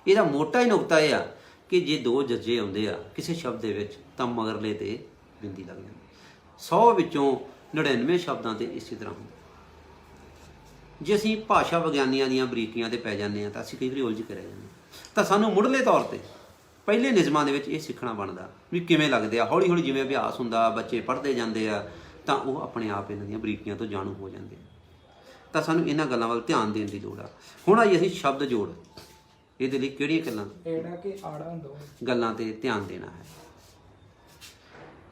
ਇਹਦਾ ਮੋਟਾ ਹੀ ਨੁਕਤਾ ਇਹ ਆ ਕਿ ਜੇ 2 ਜੱਜੇ ਆਉਂਦੇ ਆ ਕਿਸੇ ਸ਼ਬਦ ਦੇ ਵਿੱਚ, ਤਾਂ ਮਗਰਲੇ 'ਤੇ ਬਿੰਦੀ ਲੱਗ ਜਾਂਦੀ। 100 ਵਿੱਚੋਂ 99 ਸ਼ਬਦਾਂ 'ਤੇ ਇਸੇ ਤਰ੍ਹਾਂ ਹੁੰਦਾ। ਜੇ ਅਸੀਂ ਭਾਸ਼ਾ ਵਿਗਿਆਨੀਆਂ ਦੀਆਂ ਬਰੀਕੀਆਂ 'ਤੇ ਪੈ ਜਾਂਦੇ ਹਾਂ ਤਾਂ ਅਸੀਂ ਕਈ ਵਾਰੀ ਉਲਝ ਕੇ ਰਹਿ ਜਾਂਦੇ ਹਾਂ। ਤਾਂ ਸਾਨੂੰ ਮੁੱਢਲੇ ਤੌਰ 'ਤੇ ਪਹਿਲੇ ਨਿਯਮਾਂ ਦੇ ਵਿੱਚ ਇਹ ਸਿੱਖਣਾ ਬਣਦਾ ਵੀ ਕਿਵੇਂ ਲੱਗਦੇ ਆ। ਹੌਲੀ ਹੌਲੀ ਜਿਵੇਂ ਅਭਿਆਸ ਹੁੰਦਾ, ਬੱਚੇ ਪੜ੍ਹਦੇ ਜਾਂਦੇ ਆ, ਤਾਂ ਉਹ ਆਪਣੇ ਆਪ ਇਹਨਾਂ ਦੀਆਂ ਬਰੀਕੀਆਂ ਤੋਂ ਜਾਣੂ ਹੋ ਜਾਂਦੇ ਆ। ਤਾਂ ਸਾਨੂੰ ਇਹਨਾਂ ਗੱਲਾਂ ਵੱਲ ਧਿਆਨ ਦੇਣ ਦੀ ਲੋੜ ਆ। ਹੁਣ ਆਈ ਅਸੀਂ ਸ਼ਬਦ ਜੋੜ। ਇਹਦੇ ਲਈ ਕਿਹੜੀਆਂ ਗੱਲਾਂ 'ਤੇ ਧਿਆਨ ਦੇਣਾ ਹੈ?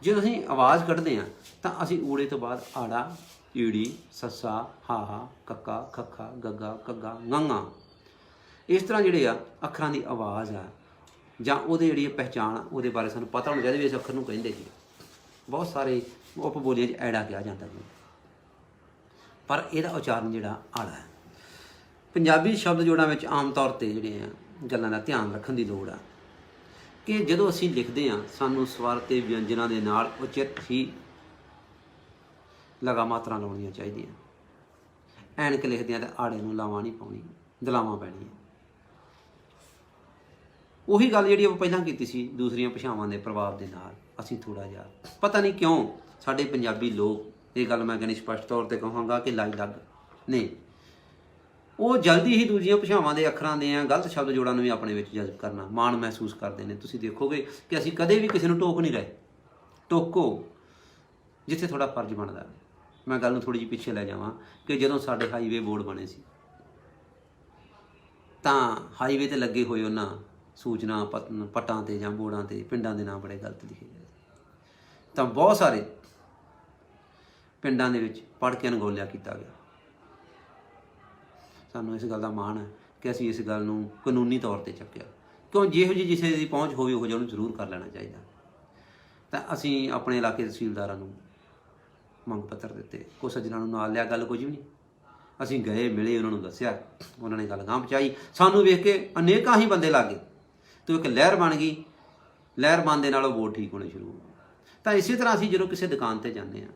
ਜਦੋਂ ਅਸੀਂ ਆਵਾਜ਼ ਕੱਢਦੇ ਹਾਂ ਤਾਂ ਅਸੀਂ ਊੜੇ ਤੋਂ ਬਾਅਦ ਆੜਾ, ਈੜੀ, ਸੱਸਾ, ਹਾਹਾ, ਕੱਕਾ, ਖੱਖਾ, ਗੱਗਾ, ਘੱਗਾ, ਗਾਂਗਾ, ਇਸ ਤਰ੍ਹਾਂ ਜਿਹੜੇ ਆ ਅੱਖਰਾਂ ਦੀ ਆਵਾਜ਼ ਆ ਜਾਂ ਉਹਦੀ ਜਿਹੜੀ ਪਹਿਚਾਣ, ਉਹਦੇ ਬਾਰੇ ਸਾਨੂੰ ਪਤਾ ਹੋਣਾ ਚਾਹੀਦਾ ਵੀ ਇਸ ਅੱਖਰ ਨੂੰ ਕਹਿੰਦੇ ਜੀ। ਬਹੁਤ ਸਾਰੇ ਉਪ ਬੋਲੀਆਂ 'ਚ ਐੜਾ ਕਿਹਾ ਜਾਂਦਾ ਜੀ, ਪਰ ਇਹਦਾ ਉਚਾਰਨ ਜਿਹੜਾ ਆੜਾ ਹੈ। ਪੰਜਾਬੀ ਸ਼ਬਦ ਜੋੜਾਂ ਵਿੱਚ ਆਮ ਤੌਰ 'ਤੇ ਜਿਹੜੀਆਂ ਗੱਲਾਂ ਦਾ ਧਿਆਨ ਰੱਖਣ ਦੀ ਲੋੜ ਆ ਕਿ ਜਦੋਂ ਅਸੀਂ ਲਿਖਦੇ ਹਾਂ, ਸਾਨੂੰ ਸਵਰ ਤੇ ਵਿਅੰਜਨਾਂ ਦੇ ਨਾਲ ਉਚਿਤ ਹੀ ਲਗਾ ਮਾਤਰਾ ਲਾਉਣੀਆਂ ਚਾਹੀਦੀਆਂ। ਐਨਕ ਲਿਖਦੇ ਹਾਂ ਤਾਂ ਆੜੇ ਨੂੰ ਲਾਵਾਂ ਨਹੀਂ ਪਾਉਣੀ, ਦਲਾਵਾਂ ਪੈਣੀਆਂ। ਉਹੀ ਗੱਲ ਜਿਹੜੀ ਆਪਾਂ ਪਹਿਲਾਂ ਕੀਤੀ ਸੀ, ਦੂਸਰੀਆਂ ਭਾਸ਼ਾਵਾਂ ਦੇ ਪ੍ਰਭਾਵ ਦੇ ਨਾਲ ਅਸੀਂ ਥੋੜ੍ਹਾ ਜਿਹਾ, ਪਤਾ ਨਹੀਂ ਕਿਉਂ ਸਾਡੇ ਪੰਜਾਬੀ ਲੋਕ, ਇਹ ਗੱਲ ਮੈਂ ਕਹਿੰਦੀ ਸਪਸ਼ਟ ਤੌਰ 'ਤੇ ਕਹਾਂਗਾ ਕਿ ਲਾਈ ਲੱਗ ਨੇ, ਉਹ ਜਲਦੀ ਹੀ ਦੂਜੀਆਂ ਭਾਸ਼ਾਵਾਂ ਦੇ ਅੱਖਰਾਂ ਦੇ ਗਲਤ ਸ਼ਬਦ ਜੋੜਾਂ ਨੂੰ ਵੀ ਆਪਣੇ ਵਿੱਚ ਜਜ਼ਬ ਕਰਨਾ, ਮਾਣ ਮਹਿਸੂਸ ਕਰਦੇ ਨੇ। ਤੁਸੀਂ ਦੇਖੋਗੇ ਕਿ ਅਸੀਂ ਕਦੇ ਵੀ ਕਿਸੇ ਨੂੰ ਟੋਕ ਨਹੀਂ ਰਹੇ। ਟੋਕੋ ਜਿੱਥੇ ਤੁਹਾਡਾ ਫਰਜ਼ ਬਣਦਾ। ਮੈਂ ਗੱਲ ਨੂੰ ਥੋੜ੍ਹੀ ਜਿਹੀ ਪਿੱਛੇ ਲੈ ਜਾਵਾਂ ਕਿ ਜਦੋਂ ਸਾਡੇ ਹਾਈਵੇ ਬੋਰਡ ਬਣੇ ਸੀ, ਤਾਂ ਹਾਈਵੇ 'ਤੇ ਲੱਗੇ ਹੋਏ ਉਹਨਾਂ ਸੂਚਨਾ ਪੱਟਾਂ 'ਤੇ ਜਾਂ ਬੋਰਡਾਂ 'ਤੇ ਪਿੰਡਾਂ ਦੇ ਨਾਮ ਬੜੇ ਗਲਤ ਲਿਖੇ ਗਏ। ਤਾਂ ਬਹੁਤ ਸਾਰੇ ਪਿੰਡਾਂ ਦੇ ਵਿੱਚ ਪੜ੍ਹ ਕੇ ਅਣਗੌਲਿਆ ਕੀਤਾ ਗਿਆ। ਸਾਨੂੰ ਇਸ ਗੱਲ ਦਾ ਮਾਣ ਹੈ ਕਿ ਅਸੀਂ ਇਸ ਗੱਲ ਨੂੰ ਕਾਨੂੰਨੀ ਤੌਰ 'ਤੇ ਚੱਕਿਆ, ਕਿਉਂ ਜਿਹੋ ਜਿਹੀ ਜਿਸੇ ਦੀ ਪਹੁੰਚ ਹੋਵੇ ਉਹ ਜਿਹਾ ਉਹਨੂੰ ਜ਼ਰੂਰ ਕਰ ਲੈਣਾ ਚਾਹੀਦਾ। ਤਾਂ ਅਸੀਂ ਆਪਣੇ ਇਲਾਕੇ ਦੇ ਤਹਿਸੀਲਦਾਰਾਂ ਨੂੰ ਮੰਗ ਪੱਤਰ ਦਿੱਤੇ, ਕੁਝ ਸੱਜਣਾਂ ਨੂੰ ਨਾਲ ਲਿਆ, ਗੱਲ ਕੁਝ ਵੀ ਨਹੀਂ। ਅਸੀਂ ਗਏ, ਮਿਲੇ, ਉਹਨਾਂ ਨੂੰ ਦੱਸਿਆ, ਉਹਨਾਂ ਨੇ ਗੱਲ ਗਾਂਹ ਪਹੁੰਚਾਈ। ਸਾਨੂੰ ਵੇਖ ਕੇ ਅਨੇਕਾਂ ਹੀ ਬੰਦੇ ਲੱਗ ਗਏ, ਤੋ ਇੱਕ ਲਹਿਰ ਬਣ ਗਈ। ਲਹਿਰ ਬਣਨ ਦੇ ਨਾਲ ਉਹ ਵੋਟ ਠੀਕ ਹੋਣੇ ਸ਼ੁਰੂ ਹੋ ਗਏ। ਤਾਂ ਇਸੇ ਤਰ੍ਹਾਂ ਅਸੀਂ ਜਦੋਂ ਕਿਸੇ ਦੁਕਾਨ 'ਤੇ ਜਾਂਦੇ ਹਾਂ,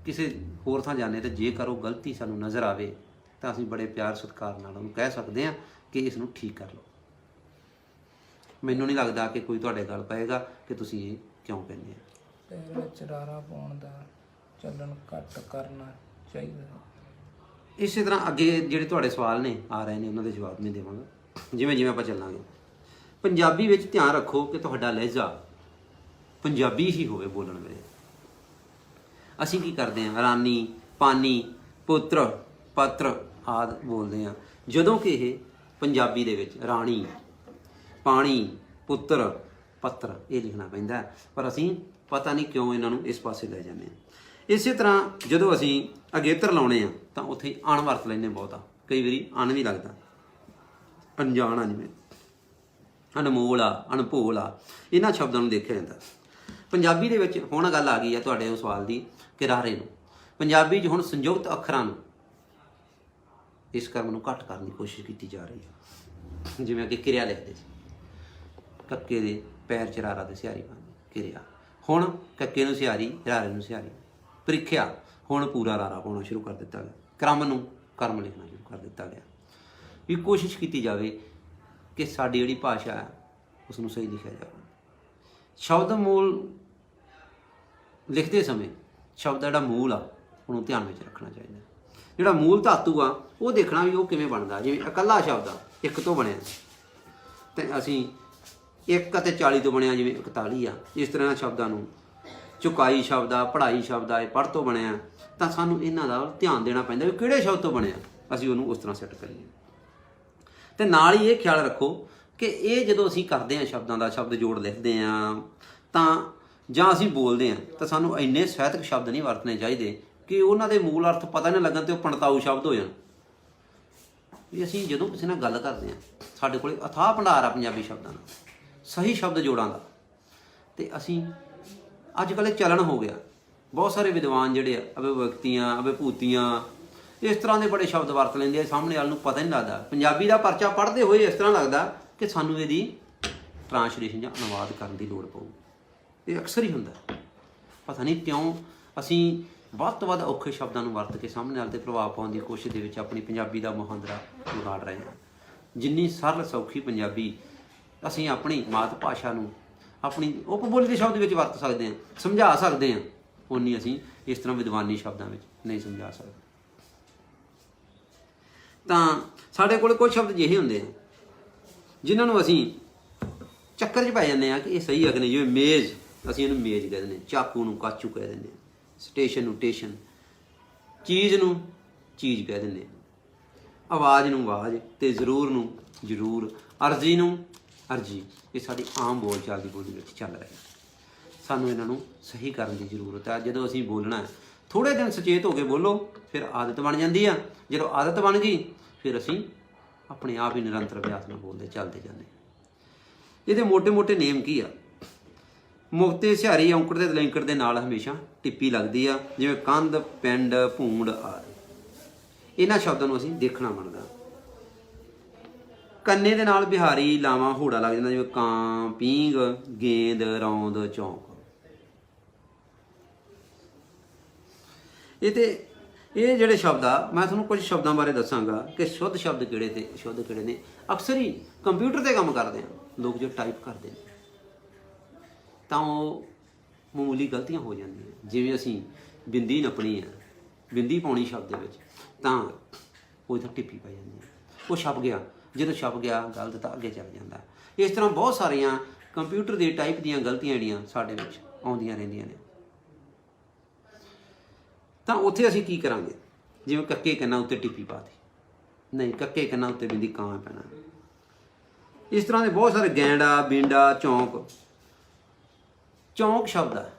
ਕਿਸੇ ਹੋਰ ਥਾਂ ਜਾਂਦੇ ਹਾਂ, ਤਾਂ ਜੇਕਰ ਉਹ ਗਲਤੀ ਸਾਨੂੰ ਨਜ਼ਰ ਆਵੇ ਤਾਂ ਅਸੀਂ ਬੜੇ ਪਿਆਰ ਸਤਿਕਾਰ ਨਾਲ ਉਹਨੂੰ ਕਹਿ ਸਕਦੇ ਹਾਂ ਕਿ ਇਸ ਨੂੰ ਠੀਕ ਕਰ ਲਓ। ਮੈਨੂੰ ਨਹੀਂ ਲੱਗਦਾ ਕਿ ਕੋਈ ਤੁਹਾਡੇ ਗੱਲ ਪਏਗਾ ਕਿ ਤੁਸੀਂ ਇਹ ਕਿਉਂ ਕਹਿੰਦੇ ਆ। ਪੈਰ ਵਿੱਚ ਰਾਰਾ ਪਾਉਣ ਦਾ ਚੱਲਣ ਘੱਟ ਕਰਨਾ ਚਾਹੀਦਾ। ਇਸੇ ਤਰ੍ਹਾਂ ਅੱਗੇ ਜਿਹੜੇ ਤੁਹਾਡੇ ਸਵਾਲ ਨੇ ਆ ਰਹੇ ਨੇ ਉਹਨਾਂ ਦੇ ਜਵਾਬ ਮੈਂ ਦੇਵਾਂਗਾ ਜਿਵੇਂ ਜਿਵੇਂ ਆਪਾਂ ਚੱਲਾਂਗੇ। ਪੰਜਾਬੀ ਵਿੱਚ ਧਿਆਨ ਰੱਖੋ ਕਿ ਤੁਹਾਡਾ ਲਹਿਜਾ ਪੰਜਾਬੀ ਹੀ ਹੋਵੇ ਬੋਲਣ ਵੇਲੇ। ਅਸੀਂ ਕੀ ਕਰਦੇ ਹਾਂ, ਰਾਨੀ, ਪਾਨੀ, ਪੁੱਤਰ, ਪੱਤਰ ਆਦਿ ਬੋਲਦੇ ਹਾਂ, ਜਦੋਂ ਕਿ ਇਹ ਪੰਜਾਬੀ ਦੇ ਵਿੱਚ ਰਾਣੀ, ਪਾਣੀ, ਪੁੱਤਰ, ਪੱਤਰ ਇਹ ਲਿਖਣਾ ਪੈਂਦਾ ਹੈ, ਪਰ ਅਸੀਂ ਪਤਾ ਨਹੀਂ ਕਿਉਂ ਇਹਨਾਂ ਨੂੰ ਇਸ ਪਾਸੇ ਲੈ ਜਾਂਦੇ ਹਾਂ। ਇਸੇ ਤਰ੍ਹਾਂ ਜਦੋਂ ਅਸੀਂ ਅਗੇਤਰ ਲਾਉਣੇ ਆ ਤਾਂ ਉੱਥੇ ਅਣ ਵਰਤ ਲੈਂਦੇ ਬਹੁਤਾ, ਕਈ ਵਾਰੀ ਅਣ ਵੀ ਲੱਗਦਾ, ਅਣਜਾਣ ਆ, ਜਿਵੇਂ ਅਨਮੋਲ ਆ, ਅਣਭੋਲ ਆ, ਇਹਨਾਂ ਸ਼ਬਦਾਂ ਨੂੰ ਦੇਖਿਆ ਜਾਂਦਾ। ਪੰਜਾਬੀ ਦੇ ਵਿੱਚ ਹੁਣ ਗੱਲ ਆ ਗਈ ਆ ਤੁਹਾਡੇ ਉਸ ਸਵਾਲ ਦੀ ਕਿ ਰਾਰੇ ਨੂੰ ਪੰਜਾਬੀ 'ਚ ਹੁਣ ਸੰਯੁਕਤ ਅੱਖਰਾਂ ਨੂੰ, ਇਸ ਕਰਮ ਨੂੰ ਘੱਟ ਕਰਨ ਦੀ ਕੋਸ਼ਿਸ਼ ਕੀਤੀ ਜਾ ਰਹੀ ਹੈ। ਜਿਵੇਂ ਕਿ ਕਿਰਿਆ ਲਿਖਦੇ ਸੀ, ਕੱਕੇ ਦੇ ਪੈਰ 'ਚ ਰਾਰਾ ਤੇ ਸਿਹਾਰੀ ਪਾਉਂਦੇ ਕਿਰਿਆ, ਹੁਣ ਕੱਕੇ ਨੂੰ ਸਿਹਾਰੀ, ਰਾਰੇ ਨੂੰ ਸਿਹਾਰੀ। ਪ੍ਰੀਖਿਆ, ਹੁਣ ਪੂਰਾ ਰਾਰਾ ਪਾਉਣਾ ਸ਼ੁਰੂ ਕਰ ਦਿੱਤਾ ਗਿਆ। ਕ੍ਰਮ ਨੂੰ ਕਰਮ ਲਿਖਣਾ ਸ਼ੁਰੂ ਕਰ ਦਿੱਤਾ ਗਿਆ। ਵੀ ਕੋਸ਼ਿਸ਼ ਕੀਤੀ ਜਾਵੇ ਕਿ ਸਾਡੀ ਜਿਹੜੀ ਭਾਸ਼ਾ ਹੈ ਉਸ ਨੂੰ ਸਹੀ ਲਿਖਿਆ ਜਾਵੇ। ਸ਼ਬਦ ਮੂਲ ਲਿਖਦੇ ਸਮੇਂ ਸ਼ਬਦ ਦਾ ਜਿਹੜਾ ਮੂਲ ਆ ਉਹਨੂੰ ਧਿਆਨ ਵਿੱਚ ਰੱਖਣਾ ਚਾਹੀਦਾ। ਜਿਹੜਾ ਮੂਲ ਧਾਤੂ ਆ ਉਹ ਦੇਖਣਾ ਵੀ ਉਹ ਕਿਵੇਂ ਬਣਦਾ। ਜਿਵੇਂ ਇਕੱਲਾ ਸ਼ਬਦ ਆ, ਇੱਕ ਤੋਂ ਬਣਿਆ, ਤੇ ਅਸੀਂ 1 ਅਤੇ 40 ਤੋਂ ਬਣਿਆ, ਜਿਵੇਂ 41 ਆ। ਇਸ ਤਰ੍ਹਾਂ ਸ਼ਬਦਾਂ ਨੂੰ ਝੁਕਾਈ ਸ਼ਬਦ ਆ, ਪੜ੍ਹਾਈ ਸ਼ਬਦ ਆ, ਇਹ ਪੜ੍ਹ ਤੋਂ ਬਣਿਆ, ਤਾਂ ਸਾਨੂੰ ਇਹਨਾਂ ਦਾ ਧਿਆਨ ਦੇਣਾ ਪੈਂਦਾ ਵੀ ਕਿਹੜੇ ਸ਼ਬਦ ਤੋਂ ਬਣਿਆ, ਅਸੀਂ ਉਹਨੂੰ ਉਸ ਤਰ੍ਹਾਂ ਸੈੱਟ ਕਰੀਏ। ਤੇ ਨਾਲ ਹੀ ਇਹ ਖਿਆਲ ਰੱਖੋ ਕਿ ਇਹ ਜਦੋਂ ਅਸੀਂ ਕਰਦੇ ਹਾਂ ਸ਼ਬਦਾਂ ਦਾ ਸ਼ਬਦ ਜੋੜ ਲਿਖਦੇ ਹਾਂ ਤਾਂ ਜਾਂ ਅਸੀਂ ਬੋਲਦੇ ਹਾਂ ਤਾਂ ਸਾਨੂੰ ਇੰਨੇ ਸਾਹਿਤਕ ਸ਼ਬਦ ਨਹੀਂ ਵਰਤਣੇ ਚਾਹੀਦੇ ਕਿ ਉਹਨਾਂ ਦੇ ਮੂਲ ਅਰਥ ਪਤਾ ਨਹੀਂ ਲੱਗਣ ਤੇ ਉਹ ਪਣਤਾਊ ਸ਼ਬਦ ਹੋ ਜਾਣ। ਵੀ ਅਸੀਂ ਜਦੋਂ ਕਿਸੇ ਨਾਲ ਗੱਲ ਕਰਦੇ ਹਾਂ, ਸਾਡੇ ਕੋਲ ਅਥਾਹ ਭੰਡਾਰ ਆ ਪੰਜਾਬੀ ਸ਼ਬਦਾਂ ਦਾ, ਸਹੀ ਸ਼ਬਦ ਜੋੜਾਂ ਦਾ, ਤੇ ਅਸੀਂ ਅੱਜ ਕੱਲ੍ਹ ਇਹ ਚਲਣ ਹੋ ਗਿਆ। ਬਹੁਤ ਸਾਰੇ ਵਿਦਵਾਨ ਜਿਹੜੇ ਆ ਅਭਿਵਿਅਕਤੀਆਂ, ਅਭਿਭੂਤੀਆਂ, ਇਸ ਤਰ੍ਹਾਂ ਦੇ ਬੜੇ ਸ਼ਬਦ ਵਰਤ ਲੈਂਦੇ ਆ, ਸਾਹਮਣੇ ਵਾਲੇ ਨੂੰ ਪਤਾ ਨਹੀਂ ਲੱਗਦਾ। ਪੰਜਾਬੀ ਦਾ ਪਰਚਾ ਪੜ੍ਹਦੇ ਹੋਏ ਇਸ ਤਰ੍ਹਾਂ ਲੱਗਦਾ ਕਿ ਸਾਨੂੰ ਇਹਦੀ ਟਰਾਂਸਲੇਸ਼ਨ ਜਾਂ ਅਨੁਵਾਦ ਕਰਨ ਦੀ ਲੋੜ ਪਊ। ਇਹ ਅਕਸਰ ਹੀ ਹੁੰਦਾ। ਪਤਾ ਨਹੀਂ ਕਿਉਂ ਅਸੀਂ ਵੱਧ ਤੋਂ ਵੱਧ ਔਖੇ ਸ਼ਬਦਾਂ ਨੂੰ ਵਰਤ ਕੇ ਸਾਹਮਣੇ ਵਾਲੇ 'ਤੇ ਪ੍ਰਭਾਵ ਪਾਉਣ ਦੀ ਕੋਸ਼ਿਸ਼ ਦੇ ਵਿੱਚ ਆਪਣੀ ਪੰਜਾਬੀ ਦਾ ਮੁਹਾਂਦਰਾ ਵਿਗਾੜ ਰਹੇ ਹਾਂ। ਜਿੰਨੀ ਸਰਲ ਸੌਖੀ ਪੰਜਾਬੀ ਅਸੀਂ ਆਪਣੀ ਮਾਤ ਭਾਸ਼ਾ ਨੂੰ ਆਪਣੀ ਉਪਬੋਲੀ ਦੇ ਸ਼ਬਦ ਵਿੱਚ ਵਰਤ ਸਕਦੇ ਹਾਂ, ਸਮਝਾ ਸਕਦੇ ਹਾਂ, ਉਨੀ ਅਸੀਂ ਇਸ ਤਰ੍ਹਾਂ ਵਿਦਵਾਨੀ ਸ਼ਬਦਾਂ ਵਿੱਚ ਨਹੀਂ ਸਮਝਾ ਸਕਦੇ। ਤਾਂ ਸਾਡੇ ਕੋਲ ਕੁਝ ਸ਼ਬਦ ਅਜਿਹੇ ਹੁੰਦੇ ਆ ਜਿਨ੍ਹਾਂ ਨੂੰ ਅਸੀਂ ਚੱਕਰ 'ਚ ਪੈ ਜਾਂਦੇ ਹਾਂ ਕਿ ਇਹ ਸਹੀ ਹੈ ਕਿ ਨਹੀਂ। ਜਿਵੇਂ ਮੇਜ਼, ਅਸੀਂ ਇਹਨੂੰ ਮੇਜ਼ ਕਹਿ ਦਿੰਦੇ ਹਾਂ, ਚਾਕੂ ਨੂੰ ਕਾਚੂ ਕਹਿ ਦਿੰਦੇ ਹਾਂ, ਸਟੇਸ਼ਨ ਨੂੰ ਟੇਸ਼ਨ, ਚੀਜ਼ ਨੂੰ ਚੀਜ਼ ਕਹਿ ਦਿੰਦੇ ਹਾਂ, ਆਵਾਜ਼ ਨੂੰ ਆਵਾਜ਼, ਤੇ ਜ਼ਰੂਰ ਨੂੰ ਜ਼ਰੂਰ, ਅਰਜ਼ੀ ਨੂੰ ਅਰਜੀ। ਇਹ ਸਾਡੀ ਆਮ ਬੋਲਚਾਲ ਦੀ ਬੋਲੀ ਵਿੱਚ ਚੱਲ ਰਿਹਾ। ਸਾਨੂੰ ਇਹਨਾਂ ਨੂੰ ਸਹੀ ਕਰਨ ਦੀ ਜ਼ਰੂਰਤ ਹੈ। ਜਦੋਂ ਅਸੀਂ ਬੋਲਣਾ, ਥੋੜ੍ਹੇ ਦਿਨ ਸੁਚੇਤ ਹੋ ਕੇ ਬੋਲੋ, ਫਿਰ ਆਦਤ ਬਣ ਜਾਂਦੀ ਆ। ਜਦੋਂ ਆਦਤ ਬਣ ਗਈ ਫਿਰ ਅਸੀਂ ਆਪਣੇ ਆਪ ਹੀ ਨਿਰੰਤਰ ਅਭਿਆਸ ਨਾਲ ਬੋਲਦੇ ਚੱਲਦੇ ਜਾਂਦੇ। ਇਹਦੇ ਮੋਟੇ-ਮੋਟੇ ਨੇਮ ਕੀ ਆ? ਮੁਕਤੇ, ਸਿਹਾਰੀ, ਔਂਕੜ ਤੇ ਦਲੈਂਕੜ ਦੇ ਨਾਲ ਹਮੇਸ਼ਾ ਟਿੱਪੀ ਲੱਗਦੀ ਆ, ਜਿਵੇਂ ਕੰਧ, ਪਿੰਡ, ਭੂੰਡ ਆਦਿ। ਇਹਨਾਂ ਸ਼ਬਦਾਂ ਨੂੰ ਅਸੀਂ ਦੇਖਣਾ ਬਣਦਾ। ਕੰਨੇ ਦੇ ਨਾਲ ਬਿਹਾਰੀ, ਲਾਵਾਂ, ਹੋੜਾ ਲੱਗ ਜਾਂਦਾ, ਜਿਵੇਂ ਕਾਂ, ਪੀਂਗ, ਗੇਂਦ, ਰੌਂਦ, ਚੌਂਕ। ਇਹ ਜਿਹੜੇ ਸ਼ਬਦ ਆ, ਮੈਂ ਤੁਹਾਨੂੰ ਕੁਝ ਸ਼ਬਦਾਂ ਬਾਰੇ ਦੱਸਾਂਗਾ ਕਿ ਸ਼ੁੱਧ ਸ਼ਬਦ ਕਿਹੜੇ ਤੇ ਅਸ਼ੁੱਧ ਕਿਹੜੇ ਨੇ। ਅਕਸਰ ਹੀ ਕੰਪਿਊਟਰ 'ਤੇ ਕੰਮ ਕਰਦੇ ਆ ਲੋਕ, ਜੋ ਟਾਈਪ ਕਰਦੇ ਨੇ ਤਾਂ ਉਹ ਮਾਮੂਲੀ ਗਲਤੀਆਂ ਹੋ ਜਾਂਦੀਆਂ। ਜਿਵੇਂ ਅਸੀਂ ਬਿੰਦੀ ਨੱਪਣੀ ਆ, ਬਿੰਦੀ ਪਾਉਣੀ ਸ਼ਬਦ ਦੇ ਵਿੱਚ, ਤਾਂ ਉਹ ਇੱਥੇ ਟਿੱਪੀ ਪੈ ਜਾਂਦੀ ਹੈ, ਉਹ ਛਪ ਗਿਆ। ਜਦੋਂ ਛਪ ਗਿਆ ਗਲਤ ਤਾਂ ਅੱਗੇ ਚੱਲ ਜਾਂਦਾ। ਇਸ ਤਰ੍ਹਾਂ ਬਹੁਤ ਸਾਰੀਆਂ ਕੰਪਿਊਟਰ ਦੀ ਟਾਈਪ ਦੀਆਂ ਗਲਤੀਆਂ ਜਿਹੜੀਆਂ ਸਾਡੇ ਵਿੱਚ ਆਉਂਦੀਆਂ ਰਹਿੰਦੀਆਂ ਨੇ। ਤਾਂ ਉੱਥੇ ਅਸੀਂ ਕੀ ਕਰਾਂਗੇ? ਜਿਵੇਂ ਕੱਕੇ ਕੰਨਾਂ ਉੱਤੇ ਟਿੱਪੀ ਪਾ ਦਿੱਤੀ, ਨਹੀਂ, ਕੱਕੇ ਕੰਨਾਂ ਉੱਤੇ ਬਿੰਦੀ ਕਾਂ ਪੈਣਾ। ਇਸ ਤਰ੍ਹਾਂ ਦੇ ਬਹੁਤ ਸਾਰੇ, ਗੈਂਡਾ, ਬੀਂਡਾ, ਚੌਂਕ। ਚੌਂਕ ਸ਼ਬਦ ਆ,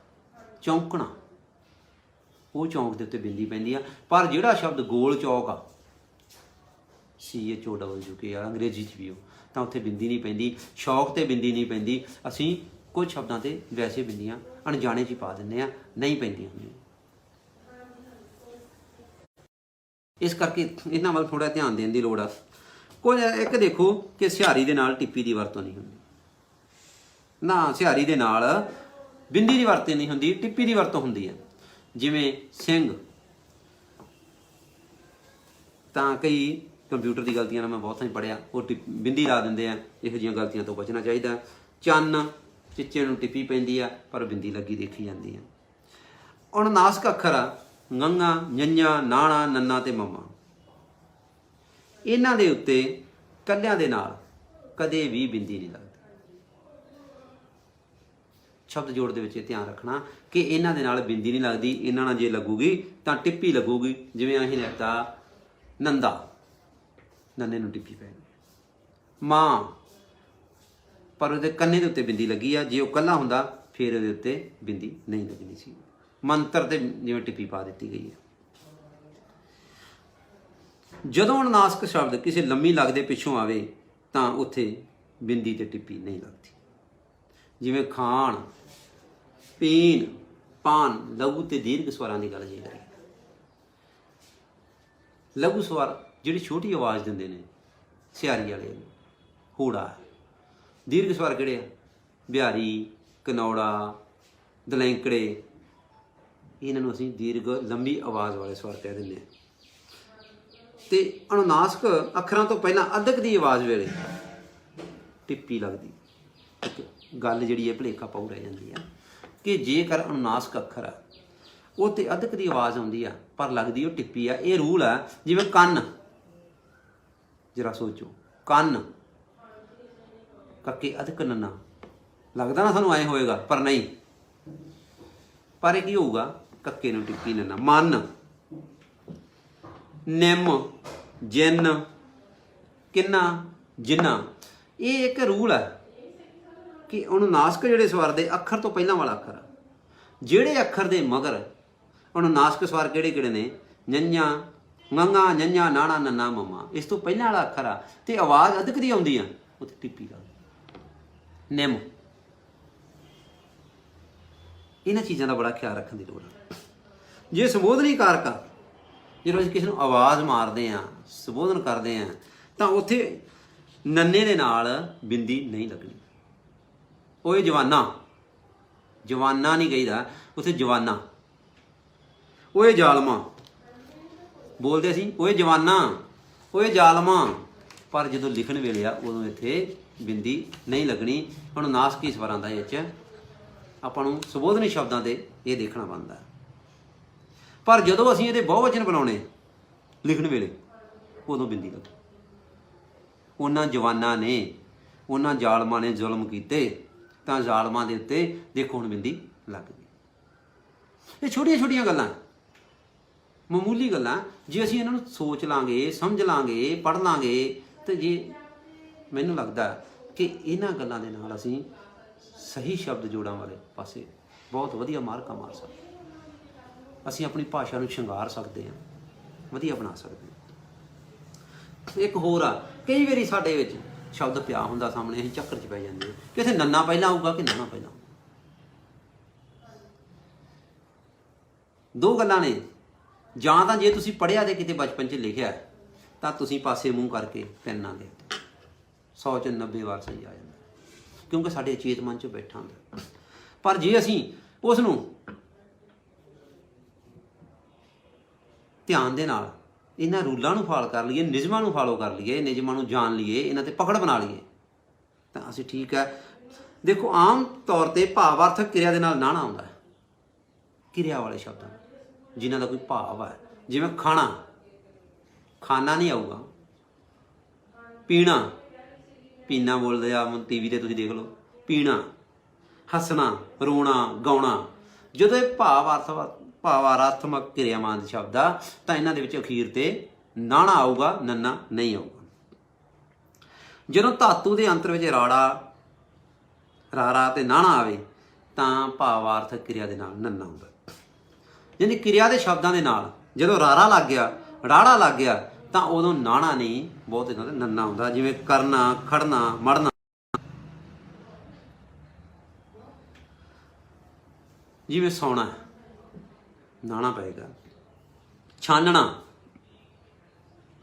ਚੌਂਕਣਾ, ਉਹ ਚੌਂਕ ਦੇ ਉੱਤੇ ਬਿੰਦੀ ਪੈਂਦੀ ਆ। ਪਰ ਜਿਹੜਾ ਸ਼ਬਦ ਗੋਲ ਚੌਕ ਆ, CHOWK ਆ, ਅੰਗਰੇਜ਼ੀ 'ਚ ਵੀ ਉਹ, ਤਾਂ ਉੱਥੇ ਬਿੰਦੀ ਨਹੀਂ ਪੈਂਦੀ। ਸ਼ੌਕ 'ਤੇ ਬਿੰਦੀ ਨਹੀਂ ਪੈਂਦੀ। ਅਸੀਂ ਕੁਝ ਸ਼ਬਦਾਂ 'ਤੇ ਵੈਸੇ ਬਿੰਦੀਆਂ ਅਣਜਾਣੇ 'ਚ ਹੀ ਪਾ ਦਿੰਦੇ ਹਾਂ, ਨਹੀਂ ਪੈਂਦੀਆਂ ਹੁੰਦੀਆਂ। ਇਸ ਕਰਕੇ ਇਹਨਾਂ ਵੱਲ ਥੋੜ੍ਹਾ ਧਿਆਨ ਦੇਣ ਦੀ ਲੋੜ ਆ। ਕੁਝ ਇੱਕ ਦੇਖੋ ਕਿ ਸਿਹਾਰੀ ਦੇ ਨਾਲ ਟਿੱਪੀ ਦੀ ਵਰਤੋਂ ਨਹੀਂ ਹੁੰਦੀ ਨਾ, ਸਿਹਾਰੀ ਦੇ ਨਾਲ ਬਿੰਦੀ ਦੀ ਵਰਤੋਂ ਨਹੀਂ ਹੁੰਦੀ, ਟਿੱਪੀ ਦੀ ਵਰਤੋਂ ਹੁੰਦੀ ਹੈ। ਜਿਵੇਂ ਸਿੰਘ, ਤਾਂ ਕਈ ਕੰਪਿਊਟਰ ਦੀ ਗਲਤੀਆਂ ਨਾਲ ਮੈਂ ਬਹੁਤ ਸਾਰੀ ਪੜ੍ਹਿਆ, ਉਹ ਬਿੰਦੀ ਲਾ ਦਿੰਦੇ ਆ। ਇਹੋ ਜਿਹੀਆਂ ਗਲਤੀਆਂ ਤੋਂ ਬਚਣਾ ਚਾਹੀਦਾ। ਚੰਨ, ਚਿੱਚੇ ਨੂੰ ਟਿੱਪੀ ਪੈਂਦੀ ਆ ਪਰ ਬਿੰਦੀ ਲੱਗੀ ਦੇਖੀ ਜਾਂਦੀ ਆ। ਅਣਨਾਸਕ ਅੱਖਰ ਆ, ਗੰਗਾ, ਜੰਝਾ, ਨਾਣਾ, ਨੰਨਾ ਤੇ ਮਮਾ। ਇਹਨਾਂ ਦੇ ਉੱਤੇ ਕੱਲਿਆਂ ਦੇ ਨਾਲ ਕਦੇ ਵੀ ਬਿੰਦੀ ਨਹੀਂ ਲੱਗਦੀ। ਸ਼ਬਦ ਜੋੜ ਦੇ ਵਿੱਚ ਇਹ ਧਿਆਨ ਰੱਖਣਾ ਕਿ ਇਹਨਾਂ ਦੇ ਨਾਲ ਬਿੰਦੀ ਨਹੀਂ ਲੱਗਦੀ। ਇਹਨਾਂ ਨਾਲ ਜੇ ਲੱਗੂਗੀ ਤਾਂ ਟਿੱਪੀ ਲੱਗੂਗੀ। ਜਿਵੇਂ ਅਸੀਂ ਲੈਤਾ ਨੰਦਾ, ਨੰਨੇ ਨੂੰ ਟਿੱਪੀ ਪੈ ਗਈ। ਮਾਂ, ਪਰ ਉਹਦੇ ਕੰਨੇ ਦੇ ਉੱਤੇ ਬਿੰਦੀ ਲੱਗੀ ਆ। ਜੇ ਉਹ ਕੱਲਾ ਹੁੰਦਾ ਫਿਰ ਉਹਦੇ ਉੱਤੇ ਬਿੰਦੀ ਨਹੀਂ ਲੱਗਣੀ ਸੀ। ਮੰਤਰ ਤੇ ਜਿਵੇਂ ਟਿੱਪੀ ਪਾ ਦਿੱਤੀ ਗਈ ਹੈ। ਜਦੋਂ ਅਨੁਨਾਸਿਕ ਸ਼ਬਦ ਕਿਸੇ ਲੰਮੀ ਲੱਗਦੇ ਪਿੱਛੋਂ ਆਵੇ ਤਾਂ ਉੱਥੇ ਬਿੰਦੀ ਤੇ ਟਿੱਪੀ ਨਹੀਂ ਲੱਗਦੀ। ਜਿਵੇਂ ਖਾਣ, ਪੀਣ, ਪਾਨ, ਲਘੂ ਤੇ ਦੀਰਘ ਸਵਰਾਂ ਦੀ ਗੱਲ ਜੀ ਕਰੀ। ਲਘੂ ਸਵਰ ਜਿਹੜੀ ਛੋਟੀ ਆਵਾਜ਼ ਦਿੰਦੇ ਨੇ, ਸਿਆਰੀ ਵਾਲੇ, ਹੂੜਾ। ਦੀਰਘ ਸਵਰ ਕਿਹੜੇ ਆ? ਬਿਹਾਰੀ, ਕਨੌੜਾ, ਦਲੈਂਕੜੇ। ਇਹਨਾਂ ਨੂੰ ਅਸੀਂ ਦੀਰਘ ਲੰਬੀ ਆਵਾਜ਼ ਵਾਲੇ ਸਵਰ ਕਹਿ ਦਿੰਦੇ ਹਾਂ। ਤੇ ਅਨੁਨਾਸਿਕ ਅੱਖਰਾਂ ਤੋਂ ਪਹਿਲਾਂ ਅੱਧਕ ਦੀ ਆਵਾਜ਼ ਵੇਲੇ ਟਿੱਪੀ ਲੱਗਦੀ। ਇੱਕ ਗੱਲ ਜਿਹੜੀ ਹੈ ਭੁਲੇਖਾ ਪਾਉ ਰਹਿ ਜਾਂਦੀ ਆ ਕਿ ਜੇਕਰ ਅਨੁਨਾਸਿਕ ਅੱਖਰ ਆ ਉਹ ਤੇ ਅੱਧਕ ਦੀ ਆਵਾਜ਼ ਆਉਂਦੀ ਆ ਪਰ ਲੱਗਦੀ ਉਹ ਟਿੱਪੀ ਆ। ਇਹ ਰੂਲ ਆ। ਜਿਵੇਂ ਕੰਨ, ਜਰਾ ਸੋਚੋ, ਕੰਨ, ਕੱਕੇ ਅਧਕ ਨੰਨਾ, ਲੱਗਦਾ ਨਾ ਸਾਨੂੰ ਐਂ ਹੋਏਗਾ, ਪਰ ਨਹੀਂ। ਪਰ ਇਹ ਕੀ ਹੋਊਗਾ? ਕੱਕੇ ਨੂੰ ਟਿੱਪੀ ਨੰਨਾ। ਮਨ, ਨਿੰਮ, ਜਿੰਨ, ਕਿੰਨਾ, ਜਿੰਨਾ। ਇਹ ਇੱਕ ਰੂਲ ਹੈ ਕਿ ਅਨੁਨਾਸਿਕ ਜਿਹੜੇ ਸਵਰ ਦੇ ਅੱਖਰ ਤੋਂ ਪਹਿਲਾਂ ਵਾਲਾ ਅੱਖਰ ਆ, ਜਿਹੜੇ ਅੱਖਰ ਦੇ ਮਗਰ ਅਨੁਨਾਸਿਕ ਸਵਰ ਕਿਹੜੇ ਕਿਹੜੇ ਨੇ? ਨੰਨਾ, ngੰਗਾ, ਨੰਨਾ, ਨਾਣਾ, ਨੰਨਾ, ਮਮਾ। ਇਸ ਤੋਂ ਪਹਿਲਾਂ ਵਾਲਾ ਅੱਖਰ ਆ ਤੇ ਆਵਾਜ਼ ਅਧਕ ਦੀ ਆਉਂਦੀ ਆ, ਉੱਥੇ ਟਿੱਪੀ ਲੱਗਦੀ। ਨਿੰਮ। ਇਹਨਾਂ ਚੀਜ਼ਾਂ ਦਾ ਬੜਾ ਖਿਆਲ ਰੱਖਣ ਦੀ ਲੋੜ ਹੈ। ਜੇ ਸੰਬੋਧਨੀ ਕਾਰਕ ਆ, ਜਦੋਂ ਅਸੀਂ ਕਿਸੇ ਨੂੰ ਆਵਾਜ਼ ਮਾਰਦੇ ਹਾਂ, ਸੰਬੋਧਨ ਕਰਦੇ ਹਾਂ, ਤਾਂ ਉੱਥੇ ਨੰਨੇ ਦੇ ਨਾਲ ਬਿੰਦੀ ਨਹੀਂ ਲੱਗਣੀ। ਓਏ ਜਵਾਨਾ, ਜਵਾਨਾ ਨਹੀਂ ਕਹੀਦਾ, ਉੱਥੇ ਜਵਾਨਾ। ਓਏ ਜ਼ਾਲਮਾ, ਬੋਲਦੇ ਅਸੀਂ ਓਏ ਜਵਾਨਾ, ਓਏ ਜ਼ਾਲਮਾ। ਪਰ ਜਦੋਂ ਲਿਖਣ ਵੇਲੇ ਆ ਉਦੋਂ ਇੱਥੇ ਬਿੰਦੀ ਨਹੀਂ ਲੱਗਣੀ। ਹੁਣ ਅਨੁਨਾਸਿਕ ਸਵਰਾਂ ਦਾ ਵਿੱਚ ਆਪਾਂ ਨੂੰ ਸੰਬੋਧਨੀ ਸ਼ਬਦਾਂ ਦੇ ਇਹ ਦੇਖਣਾ ਬਣਦਾ। ਪਰ ਜਦੋਂ ਅਸੀਂ ਇਹਦੇ ਬਹੁਵਚਨ ਬਣਾਉਣੇ ਲਿਖਣ ਵੇਲੇ ਉਦੋਂ ਬਿੰਦੀ ਲੱਗ। ਉਹਨਾਂ ਜਵਾਨਾਂ ਨੇ, ਉਹਨਾਂ ਜ਼ਾਲਮਾਂ ਨੇ ਜ਼ੁਲਮ ਕੀਤੇ ਤਾਂ ਜ਼ਾਲਮਾਂ ਦੇ ਉੱਤੇ ਦੇਖੋ ਹੁਣ ਬਿੰਦੀ ਲੱਗ ਗਈ। ਇਹ ਛੋਟੀਆਂ ਛੋਟੀਆਂ ਗੱਲਾਂ, ਮਾਮੂਲੀ ਗੱਲਾਂ, ਜੇ ਅਸੀਂ ਇਹਨਾਂ ਨੂੰ ਸੋਚ ਲਾਂਗੇ, ਸਮਝ ਲਾਂਗੇ, ਪੜ੍ਹ ਲਾਂਗੇ, ਤੇ ਜੇ ਮੈਨੂੰ ਲੱਗਦਾ ਕਿ ਇਹਨਾਂ ਗੱਲਾਂ ਦੇ ਨਾਲ ਅਸੀਂ ਸਹੀ ਸ਼ਬਦ ਜੋੜਾਂ ਵਾਲੇ ਪਾਸੇ ਬਹੁਤ ਵਧੀਆ ਮਾਰਕਾਂ ਮਾਰ ਸਕਦੇ। ਅਸੀਂ ਆਪਣੀ ਭਾਸ਼ਾ ਨੂੰ ਸ਼ਿੰਗਾਰ ਸਕਦੇ ਹਾਂ, ਵਧੀਆ ਬਣਾ ਸਕਦੇ ਹਾਂ। ਇੱਕ ਹੋਰ ਆ, ਕਈ ਵਾਰੀ ਸਾਡੇ ਵਿੱਚ ਸ਼ਬਦ ਪਿਆ ਹੁੰਦਾ ਸਾਹਮਣੇ, ਅਸੀਂ ਚੱਕਰ 'ਚ ਪੈ ਜਾਂਦੇ ਹਾਂ ਕਿ ਇੱਥੇ ਨੰਨਾ ਪਹਿਲਾਂ ਆਊਗਾ ਕਿ ਨਾਣਾ ਪਹਿਲਾਂ। ਦੋ ਗੱਲਾਂ ਨੇ, ਜਾਂ ਤਾਂ ਜੇ ਤੁਸੀਂ ਪੜ੍ਹਿਆ ਤੇ ਕਿਤੇ ਬਚਪਨ 'ਚ ਲਿਖਿਆ ਤਾਂ ਤੁਸੀਂ ਪਾਸੇ ਮੂੰਹ ਕਰਕੇ ਪੈਨ ਨਾਲ ਲਿਖ ਦਿਓ, 100 'ਚ 90 ਵਾਰ ਸਹੀ ਆ ਜਾਂਦਾ, ਕਿਉਂਕਿ ਸਾਡੇ ਚੇਤ ਮਨ 'ਚ ਬੈਠਾ ਹੁੰਦਾ। ਪਰ ਜੇ ਅਸੀਂ ਉਸ ਨੂੰ ਧਿਆਨ ਦੇ ਨਾਲ ਇਹਨਾਂ ਰੂਲਾਂ ਨੂੰ ਫਾਲੋ ਕਰ ਲਈਏ, ਨਿਯਮਾਂ ਨੂੰ ਫਾਲੋ ਕਰ ਲਈਏ, ਨਿਯਮਾਂ ਨੂੰ ਜਾਣ ਲਈਏ, ਇਹਨਾਂ ਤੇ ਪਕੜ ਬਣਾ ਲਈਏ ਤਾਂ ਅਸੀਂ ਠੀਕ ਹੈ। ਦੇਖੋ ਆਮ ਤੌਰ ਤੇ ਭਾਵਾਰਥਕ ਕਿਰਿਆ ਦੇ ਨਾਲ ਨਾਣਾ ਆਉਂਦਾ ਹੈ, ਕਿਰਿਆ ਵਾਲੇ ਸ਼ਬਦਾਂ ਜਿਨ੍ਹਾਂ ਦਾ ਕੋਈ ਭਾਵ ਹੈ। ਜਿਵੇਂ ਖਾਣਾ, ਖਾਣਾ ਨਹੀਂ ਆਊਗਾ। ਪੀਣਾ, ਪੀਣਾ ਬੋਲਦੇ ਆ TV ਤੇ ਤੁਸੀਂ ਦੇਖ ਲਓ, ਪੀਣਾ। ਹੱਸਣਾ, ਰੋਣਾ, ਗਾਉਣਾ। ਜਦੋਂ ਇਹ ਭਾਵਾਰਥਮਕ ਕਿਰਿਆਵਾਂ ਦੇ ਸ਼ਬਦ ਆ ਤਾਂ ਇਹਨਾਂ ਦੇ ਵਿੱਚ ਅਖੀਰ ਤੇ ਨਾਣਾ ਆਊਗਾ, ਨੰਨਾ ਨਹੀਂ ਆਊਗਾ। ਜਦੋਂ ਧਾਤੂ ਦੇ ਅੰਤਰ ਵਿੱਚ ਰਾਰਾ ਤੇ ਨਾਣਾ ਆਵੇ ਤਾਂ ਭਾਵਾਰਥਕ ਕਿਰਿਆ ਦੇ ਨਾਲ ਨੰਨਾ ਆਉਂਦਾ। ਯਾਨੀ ਕਿਰਿਆ ਦੇ ਸ਼ਬਦਾਂ ਦੇ ਨਾਲ ਜਦੋਂ ਰਾਰਾ ਲੱਗ ਗਿਆ, ਰਾੜਾ ਲੱਗ ਗਿਆ ਤਾਂ ਉਦੋਂ ਨਾਣਾ ਨਹੀਂ, ਬਹੁਤ ਇਹਨਾਂ ਦਾ ਨੰਨਾ ਆਉਂਦਾ। ਜਿਵੇਂ ਕਰਨਾ, ਖੜਨਾ, ਮੜਨਾ। ਜਿਵੇਂ ਸੌਣਾ, ਨਾਣਾ ਪਏਗਾ। ਛਾਨਣਾ,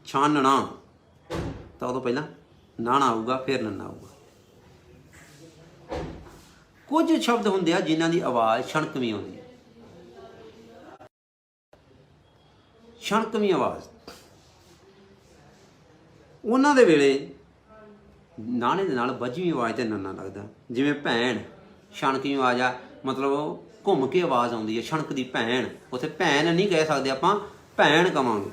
ਛਾਨਣਾ ਤਾਂ ਉਦੋਂ ਪਹਿਲਾਂ ਨਾਣਾ ਆਊਗਾ, ਫਿਰ ਨੰਨਾ ਆਊਗਾ। ਕੁਝ ਸ਼ਬਦ ਹੁੰਦੇ ਆ ਜਿਨ੍ਹਾਂ ਦੀ ਆਵਾਜ਼ ਛਣਕਵੀਂ ਆਉਂਦੀ ਹੈ। ਛਣਕਵੀਂ ਆਵਾਜ਼, ਉਹਨਾਂ ਦੇ ਵੇਲੇ ਨਾਣੇ ਦੇ ਨਾਲ ਬੱਝਵੀਂ ਆਵਾਜ਼ ਤੇ ਨੰਨਾ ਲੱਗਦਾ। ਜਿਵੇਂ ਭੈਣ, ਛਣਕਵੀਂ ਆਵਾਜ਼ ਆ, ਮਤਲਬ ਉਹ ਘੁੰਮ ਕੇ ਆਵਾਜ਼ ਆਉਂਦੀ ਹੈ, ਛਣਕਦੀ ਭੈਣ। ਉੱਥੇ ਭੈਣ ਨਹੀਂ ਕਹਿ ਸਕਦੇ ਆਪਾਂ, ਭੈਣ ਕਵਾਂਗੇ।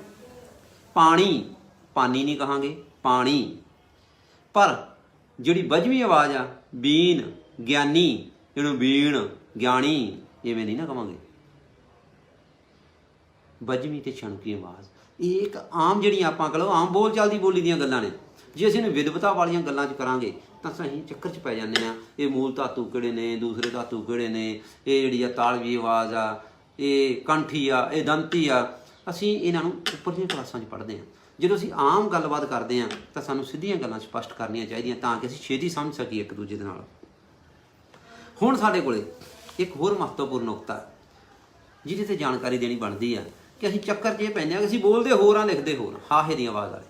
ਪਾਣੀ, पानी नहीं कहांगे, पानी। पर जिहड़ी बजवीं आवाज़ आ बीन ज्ञानी, इहनूं बीण ज्ञानी इवें नहीं ना कहांगे। बजवीं ते छणकी आवाज़ ਇਹ ਇੱਕ ਆਮ ਜਿਹੜੀਆਂ ਆਪਾਂ ਕਹ ਲਓ ਆਮ ਬੋਲ ਚਾਲ ਦੀ ਬੋਲੀ ਦੀਆਂ ਗੱਲਾਂ ਨੇ। ਜੇ ਅਸੀਂ ਇਹਨੂੰ ਵਿਦਵਤਾ ਵਾਲੀਆਂ ਗੱਲਾਂ 'ਚ ਕਰਾਂਗੇ ਤਾਂ ਅਸੀਂ ਚੱਕਰ 'ਚ ਪੈ ਜਾਂਦੇ ਹਾਂ। ਇਹ ਮੂਲ ਧਾਤੂ ਕਿਹੜੇ ਨੇ, ਦੂਸਰੇ ਧਾਤੂ ਕਿਹੜੇ ਨੇ, ਇਹ ਜਿਹੜੀ ਆ ਤਾਲਵੀ ਆਵਾਜ਼ ਆ, ਇਹ ਕੰਠੀ ਆ, ਇਹ ਦੰਤੀ ਆ। ਅਸੀਂ ਇਹਨਾਂ ਨੂੰ ਉੱਪਰਲੀਆਂ ਕਲਾਸਾਂ 'ਚ ਪੜ੍ਹਦੇ ਹਾਂ। ਜਦੋਂ ਅਸੀਂ ਆਮ ਗੱਲਬਾਤ ਕਰਦੇ ਹਾਂ ਤਾਂ ਸਾਨੂੰ ਸਿੱਧੀਆਂ ਗੱਲਾਂ ਸਪਸ਼ਟ ਕਰਨੀਆਂ ਚਾਹੀਦੀਆਂ ਤਾਂ ਕਿ ਅਸੀਂ ਛੇਤੀ ਸਮਝ ਸਕੀਏ ਇੱਕ ਦੂਜੇ ਦੇ ਨਾਲ। ਹੁਣ ਸਾਡੇ ਕੋਲੇ ਇੱਕ ਹੋਰ ਮਹੱਤਵਪੂਰਨ ਨੁਕਤਾ ਜਿਹਦੇ 'ਤੇ ਜਾਣਕਾਰੀ ਦੇਣੀ ਬਣਦੀ ਆ ਕਿ ਅਸੀਂ ਚੱਕਰ 'ਚ ਇਹ ਪੈਂਦੇ ਹਾਂ ਕਿ ਅਸੀਂ ਬੋਲਦੇ ਹੋਰ ਹਾਂ, ਲਿਖਦੇ ਹੋਰ ਹਾਂ। ਹਾਹੇ ਦੀ ਆਵਾਜ਼ ਵਾਲੇ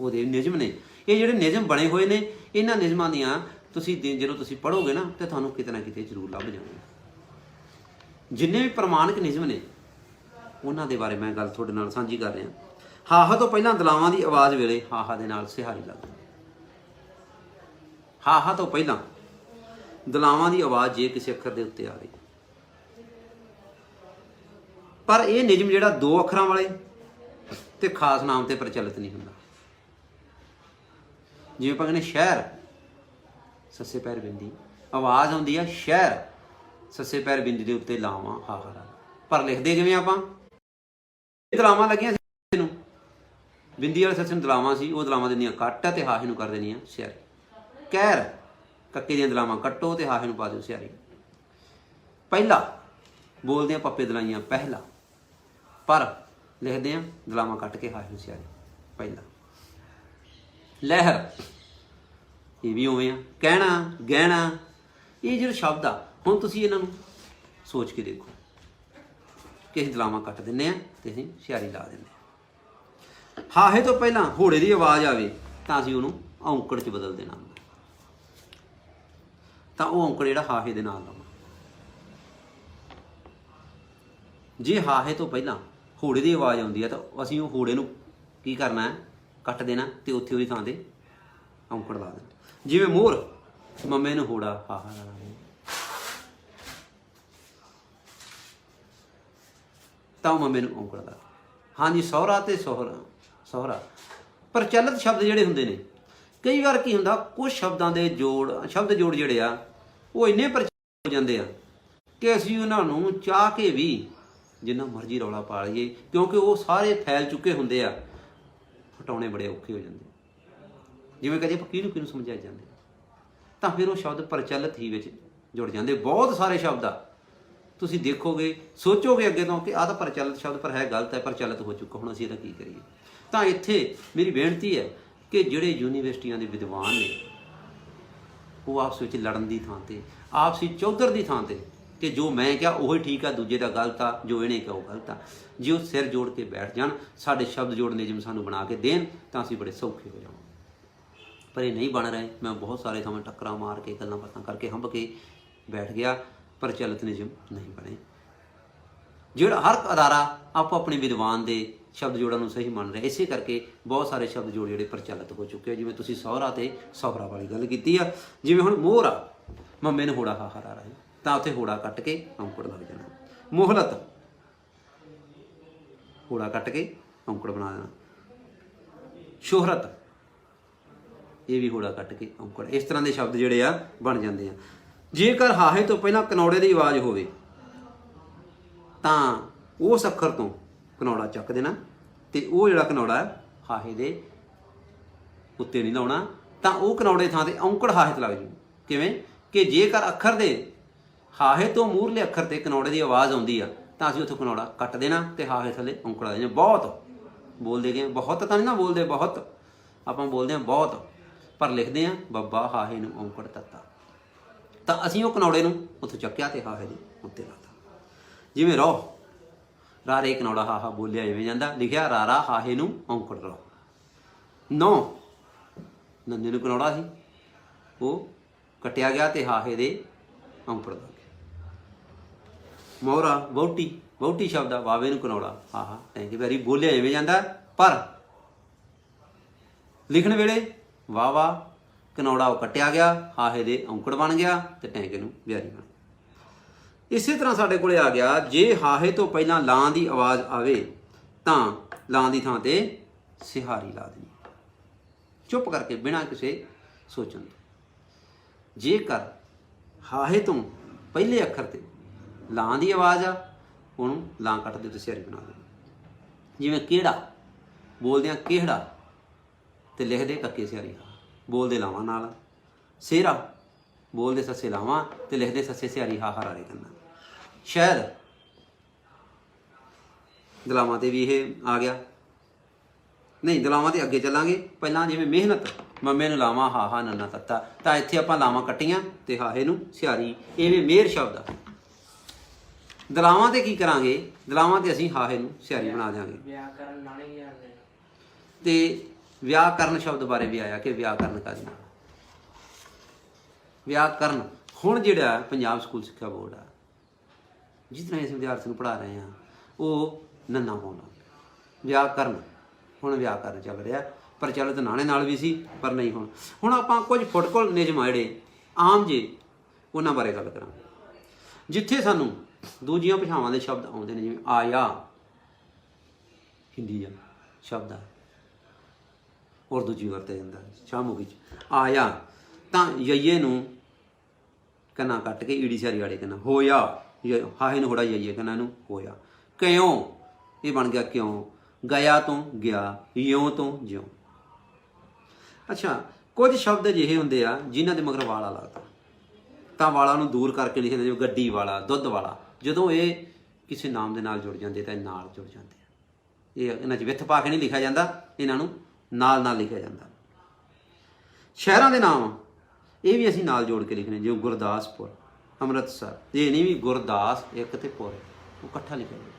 ਉਹਦੇ ਨਿਯਮ ਨੇ। ਇਹ ਜਿਹੜੇ ਨਿਯਮ ਬਣੇ ਹੋਏ ਨੇ, ਇਹਨਾਂ ਨਿਯਮਾਂ ਦੀਆਂ ਤੁਸੀਂ ਜਦੋਂ ਤੁਸੀਂ ਪੜ੍ਹੋਗੇ ਨਾ ਤਾਂ ਤੁਹਾਨੂੰ ਕਿਤੇ ਨਾ ਕਿਤੇ ਜ਼ਰੂਰ ਲੱਭ ਜਾਣਗੇ। ਜਿੰਨੇ ਵੀ ਪ੍ਰਮਾਣਿਕ ਨਿਯਮ ਨੇ ਉਹਨਾਂ ਦੇ ਬਾਰੇ ਮੈਂ ਗੱਲ ਤੁਹਾਡੇ ਨਾਲ ਸਾਂਝੀ ਕਰ ਰਿਹਾ। ਹਾਹਾ ਤੋਂ ਪਹਿਲਾਂ ਦਲਾਵਾਂ ਦੀ ਆਵਾਜ਼ ਵੇਲੇ ਹਾਹਾ ਦੇ ਨਾਲ ਸਿਹਾਰੀ ਲੱਗਦੀ। ਹਾਹਾ ਤੋਂ ਪਹਿਲਾਂ ਦਲਾਵਾਂ ਦੀ ਆਵਾਜ਼ ਜੇ ਕਿਸੇ ਅੱਖਰ ਦੇ ਉੱਤੇ ਆ ਰਹੀ, ਪਰ ਇਹ ਨਿਯਮ ਜਿਹੜਾ ਦੋ ਅੱਖਰਾਂ ਵਾਲੇ ਤੇ ਖਾਸ ਨਾਮ ਤੇ ਪ੍ਰਚਲਿਤ ਨਹੀਂ ਹੁੰਦਾ। ਜਿਵੇਂ ਆਪਾਂ ਕਹਿੰਦੇ ਸ਼ਹਿਰ, ਸੱਸੇ ਪੈਰ ਬਿੰਦੀ, ਆਵਾਜ਼ ਆਉਂਦੀ ਆ ਸ਼ਹਿਰ, ਸੱਸੇ ਪੈਰ ਬਿੰਦੀ ਦੇ ਉੱਤੇ ਲਾਵਾਂ ਹਾਹਾ। ਪਰ ਲਿਖਦੇ ਕਿਵੇਂ ਆਪਾਂ? ਦਲਾਵਾਂ ਲੱਗੀਆਂ ਸੀ ਨੂੰ, ਬਿੰਦੀ ਵਾਲੇ ਸੱਸੇ ਨੂੰ ਦਲਾਵਾਂ ਸੀ, ਉਹ ਦਲਾਵਾਂ ਦਿੰਦੀਆਂ ਕੱਟ ਤੇ ਹਾਹੇ ਨੂੰ ਕਰ ਦੇਣੀਆਂ ਸਿਆਰੀ। ਕਹਿਰ, ਕੱਕੇ ਦੀਆਂ ਦਲਾਵਾਂ ਕੱਟੋ ਤੇ ਹਾਹੇ ਨੂੰ ਪਾ ਦਿਓ ਸਿਆਰੀ। ਪਹਿਲਾ ਬੋਲਦੇ ਆ ਪੱਪੇ ਦਲਾਈਆਂ ਪਹਿਲਾ, ਪਰ ਲਿਖਦੇ ਆ ਦਲਾਵਾਂ ਕੱਟ ਕੇ ਹਾਹੇ ਨੂੰ ਸਿਆਰੀ ਪਹਿਲਾ। ਲਹਿਰ, ਇਹ ਵੀ ਉਵੇਂ ਆ। ਕਹਿਣਾ, ਗਹਿਣਾ, ਇਹ ਜਿਹੜੇ ਸ਼ਬਦ ਆ ਹੁਣ ਤੁਸੀਂ ਇਹਨਾਂ ਨੂੰ ਸੋਚ ਕੇ ਦੇਖੋ ਕਿ ਅਸੀਂ ਦਲਾਵਾਂ ਕੱਟ ਦਿੰਦੇ ਹਾਂ ਤੇ ਅਸੀਂ ਸਿਆਰੀ ਲਾ ਦਿੰਦੇ ਹਾਂ। ਹਾਹੇ ਤੋਂ ਪਹਿਲਾਂ ਹੋੜੇ ਦੀ ਆਵਾਜ਼ ਆਵੇ ਤਾਂ ਅਸੀਂ ਉਹਨੂੰ ਔਂਕੜ 'ਚ ਬਦਲ ਦੇਣਾ ਹੁੰਦਾ, ਤਾਂ ਉਹ ਔਂਕੜ ਜਿਹੜਾ ਹਾਹੇ ਦੇ ਨਾਲ ਲਾਉਣਾ। ਜੇ ਹਾਹੇ ਤੋਂ ਪਹਿਲਾਂ ਹੋੜੇ ਦੀ ਆਵਾਜ਼ ਆਉਂਦੀ ਹੈ ਤਾਂ ਅਸੀਂ ਉਹ ਹੋੜੇ ਨੂੰ ਕੀ ਕਰਨਾ ਹੈ, ਕੱਟ ਦੇਣਾ ਤੇ ਉੱਥੇ ਉਹਦੀ ਥਾਂ ਤੇ ਔਂਕੜ ਲਾ ਦੇਣਾ। ਜਿਵੇਂ ਮੋਰ, ਮੰਮੇ ਨੂੰ ਹੋੜਾ ਹਾਹਾ ਲਾ ਦੇਣਾ, ਤਾਂ ਮੰਮੇ ਨੂੰ ਔਂਕੜ ਲਾ। ਹਾਂਜੀ, ਸਹੁਰਾ ਤੇ ਸਹੁਰਾ, ਸਹੁਰਾ ਪ੍ਰਚਲਿਤ ਸ਼ਬਦ ਜਿਹੜੇ ਹੁੰਦੇ ਨੇ, ਕਈ ਵਾਰ ਕੀ ਹੁੰਦਾ ਕੁਝ ਸ਼ਬਦਾਂ ਦੇ ਸ਼ਬਦ ਜੋੜ ਜਿਹੜੇ ਆ ਉਹ ਇੰਨੇ ਪ੍ਰਚਲਿਤ ਹੋ ਜਾਂਦੇ ਆ ਕਿ ਅਸੀਂ ਉਹਨਾਂ ਨੂੰ ਚਾਹ ਕੇ ਵੀ ਜਿੰਨਾ ਮਰਜ਼ੀ ਰੌਲਾ ਪਾ ਲਈਏ, ਕਿਉਂਕਿ ਉਹ ਸਾਰੇ ਫੈਲ ਚੁੱਕੇ ਹੁੰਦੇ ਆ, ਹਟਾਉਣੇ ਬੜੇ ਔਖੇ ਹੋ ਜਾਂਦੇ। ਜਿਵੇਂ ਕਦੇ ਆਪਾਂ ਕਿਹਨੂੰ ਸਮਝਾਏ ਜਾਂਦੇ ਤਾਂ ਫਿਰ ਉਹ ਸ਼ਬਦ ਪ੍ਰਚਲਿਤ ਹੀ ਵਿੱਚ ਜੁੜ ਜਾਂਦੇ। ਬਹੁਤ ਸਾਰੇ ਸ਼ਬਦ ਆ ਤੁਸੀਂ ਦੇਖੋਗੇ, ਸੋਚੋਗੇ ਅੱਗੇ ਤੋਂ ਕਿ ਆਹ ਤਾਂ ਪ੍ਰਚਲਿਤ ਸ਼ਬਦ ਪਰ ਹੈ ਗਲਤ ਹੈ, ਪ੍ਰਚਲਿਤ ਹੋ ਚੁੱਕਾ, ਹੁਣ ਅਸੀਂ ਇਹਦਾ ਕੀ ਕਰੀਏ। ਤਾਂ ਇੱਥੇ ਮੇਰੀ ਬੇਨਤੀ ਹੈ ਕਿ ਜਿਹੜੇ ਯੂਨੀਵਰਸਿਟੀਆਂ ਦੇ ਵਿਦਵਾਨ ਨੇ ਉਹ ਆਪਸ ਵਿੱਚ ਲੜਨ ਦੀ ਥਾਂ ਤੇ, ਆਪਸੀ ਚੌਧਰ ਦੀ ਥਾਂ ਤੇ ਕਿ ਜੋ ਮੈਂ ਕਿਹਾ ਉਹੀ ਠੀਕ ਆ, ਦੂਜੇ ਦਾ ਗਲਤ ਆ, ਜੋ ਇਹਨੇ ਕਿਹਾ ਉਹ ਗਲਤ ਆ, ਜੇ ਉਹ ਸਿਰ ਜੋੜ ਕੇ ਬੈਠ ਜਾਣ, ਸਾਡੇ ਸ਼ਬਦ ਜੋੜ ਨਿਯਮ ਸਾਨੂੰ ਬਣਾ ਕੇ ਦੇਣ ਤਾਂ ਅਸੀਂ ਬੜੇ ਸੌਖੇ ਹੋ ਜਾਵਾਂਗੇ। ਪਰ ਇਹ ਨਹੀਂ ਬਣ ਰਹੇ। ਮੈਂ ਬਹੁਤ ਸਾਰੇ ਥਾਵਾਂ ਟੱਕਰਾਂ ਮਾਰ ਕੇ ਗੱਲਾਂ ਬਾਤਾਂ ਕਰਕੇ ਹੰਭ ਕੇ ਬੈਠ ਗਿਆ, ਪ੍ਰਚਲਿਤ ਨਿਯਮ ਨਹੀਂ ਬਣੇ। ਜਿਹੜਾ ਹਰ ਇੱਕ ਅਦਾਰਾ ਆਪੋ ਆਪਣੇ ਵਿਦਵਾਨ ਦੇ ਸ਼ਬਦ ਜੋੜਾਂ ਨੂੰ ਸਹੀ ਮੰਨ ਰਿਹਾ, ਇਸੇ ਕਰਕੇ ਬਹੁਤ ਸਾਰੇ ਸ਼ਬਦ ਜੋੜ ਜਿਹੜੇ ਪ੍ਰਚਲਿਤ ਹੋ ਚੁੱਕੇ ਆ। ਜਿਵੇਂ ਤੁਸੀਂ ਸਹੁਰਾ ਤੇ ਸਹੁਰਾ ਵਾਲੀ ਗੱਲ ਕੀਤੀ ਆ, ਜਿਵੇਂ ਹੁਣ ਮੋਹਰ ਆ, ਮੰਮੇ ਨੂੰ ਹੋੜਾ ਹਾਹਾ ਲਾ ਰਿਹਾ ਤਾਂ ਉੱਥੇ ਹੋੜਾ ਕੱਟ ਕੇ ਔਂਕੜ ਲੱਗ ਜਾਣਾ। ਮੋਹਲਤ, ਹੋੜਾ ਕੱਟ ਕੇ ਔਂਕੜ ਬਣਾ ਦੇਣਾ। ਸ਼ੋਹਰਤ, ਇਹ ਵੀ ਹੋੜਾ ਕੱਟ ਕੇ ਔਂਕੜ। ਇਸ ਤਰ੍ਹਾਂ ਦੇ ਸ਼ਬਦ ਜਿਹੜੇ ਆ ਬਣ ਜਾਂਦੇ ਆ। ਜੇਕਰ ਹਾਹੇ ਤੋਂ ਪਹਿਲਾਂ ਕਨੌੜੇ ਦੀ ਆਵਾਜ਼ ਹੋਵੇ ਤਾਂ ਉਸ ਅੱਖਰ ਤੋਂ ਕਨੌੜਾ ਚੱਕ ਦੇਣਾ ਤੇ ਉਹ ਜਿਹੜਾ ਕਨੌੜਾ ਹਾਹੇ ਦੇ ਉੱਤੇ ਨਹੀਂ ਲਾਉਣਾ, ਤਾਂ ਉਹ ਕਨੌੜੇ ਥਾਂ ਤੇ ਔਂਕੜ ਹਾਹੇ ਤੇ ਲੱਗ ਜੂ। ਕਿਵੇਂ ਕਿ ਜੇਕਰ ਅੱਖਰ ਦੇ ਹਾਹੇ ਤੋਂ ਮੂਹਰਲੇ ਅੱਖਰ ਤੇ ਕਨੌੜੇ ਦੀ ਆਵਾਜ਼ ਆਉਂਦੀ ਆ ਤਾਂ ਅਸੀਂ ਉੱਥੋਂ ਕਨੌੜਾ ਕੱਟ ਦੇਣਾ ਤੇ ਹਾਹੇ ਥੱਲੇ ਔਂਕੜ ਆ ਜਾਣਾ। ਬਹੁਤ ਬੋਲਦੇ ਗਏ, ਬਹੁਤ ਤਾਂ ਨਹੀਂ ਨਾ ਬੋਲਦੇ, ਬਹੁਤ ਆਪਾਂ ਬੋਲਦੇ ਹਾਂ ਬਹੁਤ, ਪਰ ਲਿਖਦੇ ਹਾਂ ਬੱਬਾ ਹਾਹੇ ਨੂੰ ਔਂਕੜ ਤੱਤਾ, ਤਾਂ ਅਸੀਂ ਉਹ ਕਨੌੜੇ ਨੂੰ ਉੱਥੋਂ ਚੱਕਿਆ ਤੇ ਹਾਹੇ ਦੇ ਉੱਤੇ ਲਾਤਾ। ਜਿਵੇਂ ਰੋ, ਰਾਰੇ ਕਨੌੜਾ ਹਾਹਾ ਬੋਲਿਆ ਐਵੇਂ ਜਾਂਦਾ, ਲਿਖਿਆ ਰਾਰਾ ਹਾਹੇ ਨੂੰ ਔਂਕੜ ਰੋ। ਨੌ, ਨੰਨੇ ਨੂੰ ਕਨੌੜਾ ਸੀ, ਉਹ ਕੱਟਿਆ ਗਿਆ ਤੇ ਹਾਹੇ ਦੇ ਔਂਕੜ ਲੱਗ ਗਿਆ। ਮੋਹਰਾ, ਵਹੁਟੀ, ਵਹੁਟੀ ਸ਼ਬਦ ਆ, ਵਾਵੇ ਨੂੰ ਕਨੌੜਾ ਹਾਹਾ ਟੈਂਕੀ ਵਾਰੀ ਬੋਲਿਆ ਐਵੇਂ ਜਾਂਦਾ, ਪਰ ਲਿਖਣ ਵੇਲੇ ਵਾਵਾ ਕਨੌੜਾ ਉਹ ਕੱਟਿਆ ਗਿਆ, ਹਾਹੇ ਦੇ ਔਂਕੜ ਬਣ ਗਿਆ ਤੇ ਟੈਂਕੇ ਨੂੰ ਵਿਆਰੀ ਬਣ ਗਿਆ। ਇਸੇ ਤਰ੍ਹਾਂ ਸਾਡੇ ਕੋਲੇ ਆ ਗਿਆ, ਜੇ ਹਾਹੇ ਤੋਂ ਪਹਿਲਾਂ ਲਾਂ ਦੀ ਆਵਾਜ਼ ਆਵੇ ਤਾਂ ਲਾਂ ਦੀ ਥਾਂ ਤੇ ਸਿਹਾਰੀ ਲਾ ਦੇਣੀ, ਚੁੱਪ ਕਰਕੇ ਬਿਨਾਂ ਕਿਸੇ ਸੋਚਣ ਤੋਂ। ਜੇਕਰ ਹਾਹੇ ਤੋਂ ਪਹਿਲੇ ਅੱਖਰ ਤੇ ਲਾਂ ਦੀ ਆਵਾਜ਼ ਆ, ਉਹਨੂੰ ਲਾਂ ਕੱਟ ਦੇ ਤੇ ਸਿਹਾਰੀ ਬਣਾ ਦੇਣੀ। ਜਿਵੇਂ ਕਿਹੜਾ ਬੋਲਦੇ ਆ ਕਿਹੜਾ, ਤੇ ਲਿਖਦੇ ਕੱਕੇ ਸਿਹਾਰੀ ਹਾ, ਬੋਲਦੇ ਲਾਵਾਂ ਨਾਲ। ਸਿਹਰਾ ਬੋਲਦੇ ਸੱਸੇ ਲਾਵਾਂ ਤੇ ਲਿਖਦੇ ਸੱਸੇ ਸਿਹਾਰੀ ਹਾ ਹਰਾਰੇ ਕਰਨਾ। ਸ਼ਹਿਦ ਦਲਾਵਾਂ ਤੇ ਵੀ ਇਹ ਆ ਗਿਆ। ਨਹੀਂ, ਦਲਾਵਾਂ ਤੇ ਅੱਗੇ ਚੱਲਾਂਗੇ। ਪਹਿਲਾਂ ਜਿਵੇਂ ਮਿਹਨਤ ਮੰਮੇ ਨੂੰ ਲਾਵਾਂ ਹਾਹਾ ਨੰਨਾ ਤੱਤਾ, ਤਾਂ ਇੱਥੇ ਆਪਾਂ ਲਾਵਾਂ ਕੱਟੀਆਂ ਤੇ ਹਾਹੇ ਨੂੰ ਸਿਹਾਰੀ, ਇਹ ਵੀ ਮਿਹਰ ਸ਼ਬਦ ਆ। ਦਲਾਵਾਂ ਤੇ ਕੀ ਕਰਾਂਗੇ, ਦਲਾਵਾਂ ਤੇ ਅਸੀਂ ਹਾਹੇ ਨੂੰ ਸਿਹਾਰੀ ਬਣਾ ਦਿਆਂਗੇ। ਤੇ ਵਿਆਕਰਨ ਸ਼ਬਦ ਬਾਰੇ ਵੀ ਆਇਆ ਕਿ ਵਿਆਕਰਨ ਕਾਹਦੇ ਨਾਲ, ਵਿਆਕਰਨ ਹੁਣ ਜਿਹੜਾ ਪੰਜਾਬ ਸਕੂਲ ਸਿੱਖਿਆ ਬੋਰਡ ਆ, ਜਿਸ ਤਰ੍ਹਾਂ ਅਸੀਂ ਵਿਦਿਆਰਥੀ ਨੂੰ ਪੜ੍ਹਾ ਰਹੇ ਹਾਂ, ਉਹ ਨੰਨਾ ਪਾਉਂਦਾ ਵਿਆਕਰਨ। ਹੁਣ ਵਿਆਕਰਨ ਚੱਲ ਰਿਹਾ, ਪ੍ਰਚਲਿਤ ਨਾਣੇ ਨਾਲ ਵੀ ਸੀ ਪਰ ਨਹੀਂ। ਹੁਣ ਆਪਾਂ ਕੁਝ ਫੁਟਕਲ ਨਿਯਮ ਆ ਜਿਹੜੇ ਆਮ ਜੇ, ਉਹਨਾਂ ਬਾਰੇ ਗੱਲ ਕਰਾਂਗੇ। ਜਿੱਥੇ ਸਾਨੂੰ ਦੂਜੀਆਂ ਭਾਸ਼ਾਵਾਂ ਦੇ ਸ਼ਬਦ ਆਉਂਦੇ ਨੇ, ਜਿਵੇਂ ਆਇਆ ਹਿੰਦੀ ਦਾ ਸ਼ਬਦ ਆ, ਉਰਦੂ 'ਚ ਵਰਤਿਆ ਜਾਂਦਾ ਸ਼ਾਹਮੁਖੀ 'ਚ ਆਇਆ, ਤਾਂ ਯਈਏ ਨੂੰ ਕੰਨਾ ਕੱਟ ਕੇ ਈੜੀ ਸਿਹਾਰੀ ਆੜੇ ਕੰਨਾ ਹੋਇਆ, ਹਾਹੇ ਨੂੰ ਹੋੜਾ ਯਈਏ ਕੰਨਾ ਨੂੰ ਹੋਇਆ। ਕਿਉਂ ਇਹ ਬਣ ਗਿਆ ਕਿਉਂ, ਗਿਆ ਤੋਂ ਗਿਆ, ਇਉਂ ਤੋਂ ਜਿਉਂ। ਅੱਛਾ, ਕੁਝ ਸ਼ਬਦ ਅਜਿਹੇ ਹੁੰਦੇ ਆ ਜਿਨ੍ਹਾਂ ਦੇ ਮਗਰ ਵਾਲਾ ਲੱਗਦਾ, ਤਾਂ ਵਾਲਾਂ ਨੂੰ ਦੂਰ ਕਰਕੇ ਲਿਖਦੇ, ਜਿਵੇਂ ਗੱਡੀ ਵਾਲਾ, ਦੁੱਧ ਵਾਲਾ। ਜਦੋਂ ਇਹ ਕਿਸੇ ਨਾਮ ਦੇ ਨਾਲ ਜੁੜ ਜਾਂਦੇ ਤਾਂ ਇਹ ਨਾਲ ਜੁੜ ਜਾਂਦੇ ਆ। ਇਹ ਇਹਨਾਂ 'ਚ ਵਿੱਥ ਪਾ ਕੇ ਨਹੀਂ ਲਿਖਿਆ ਜਾਂਦਾ, ਇਹਨਾਂ ਨੂੰ ਨਾਲ ਨਾਲ ਲਿਖਿਆ ਜਾਂਦਾ। ਸ਼ਹਿਰਾਂ ਦੇ ਨਾਮ ਇਹ ਵੀ ਅਸੀਂ ਨਾਲ ਜੋੜ ਕੇ ਲਿਖਣੇ, ਜਿਵੇਂ ਗੁਰਦਾਸਪੁਰ, ਅੰਮ੍ਰਿਤਸਰ। ਇਹ ਨਹੀਂ ਵੀ ਗੁਰਦਾਸ ਇੱਕ ਤੇ ਪੁਰ, ਉਹ ਇਕੱਠਾ ਲਿਖਿਆ ਜਾਂਦਾ।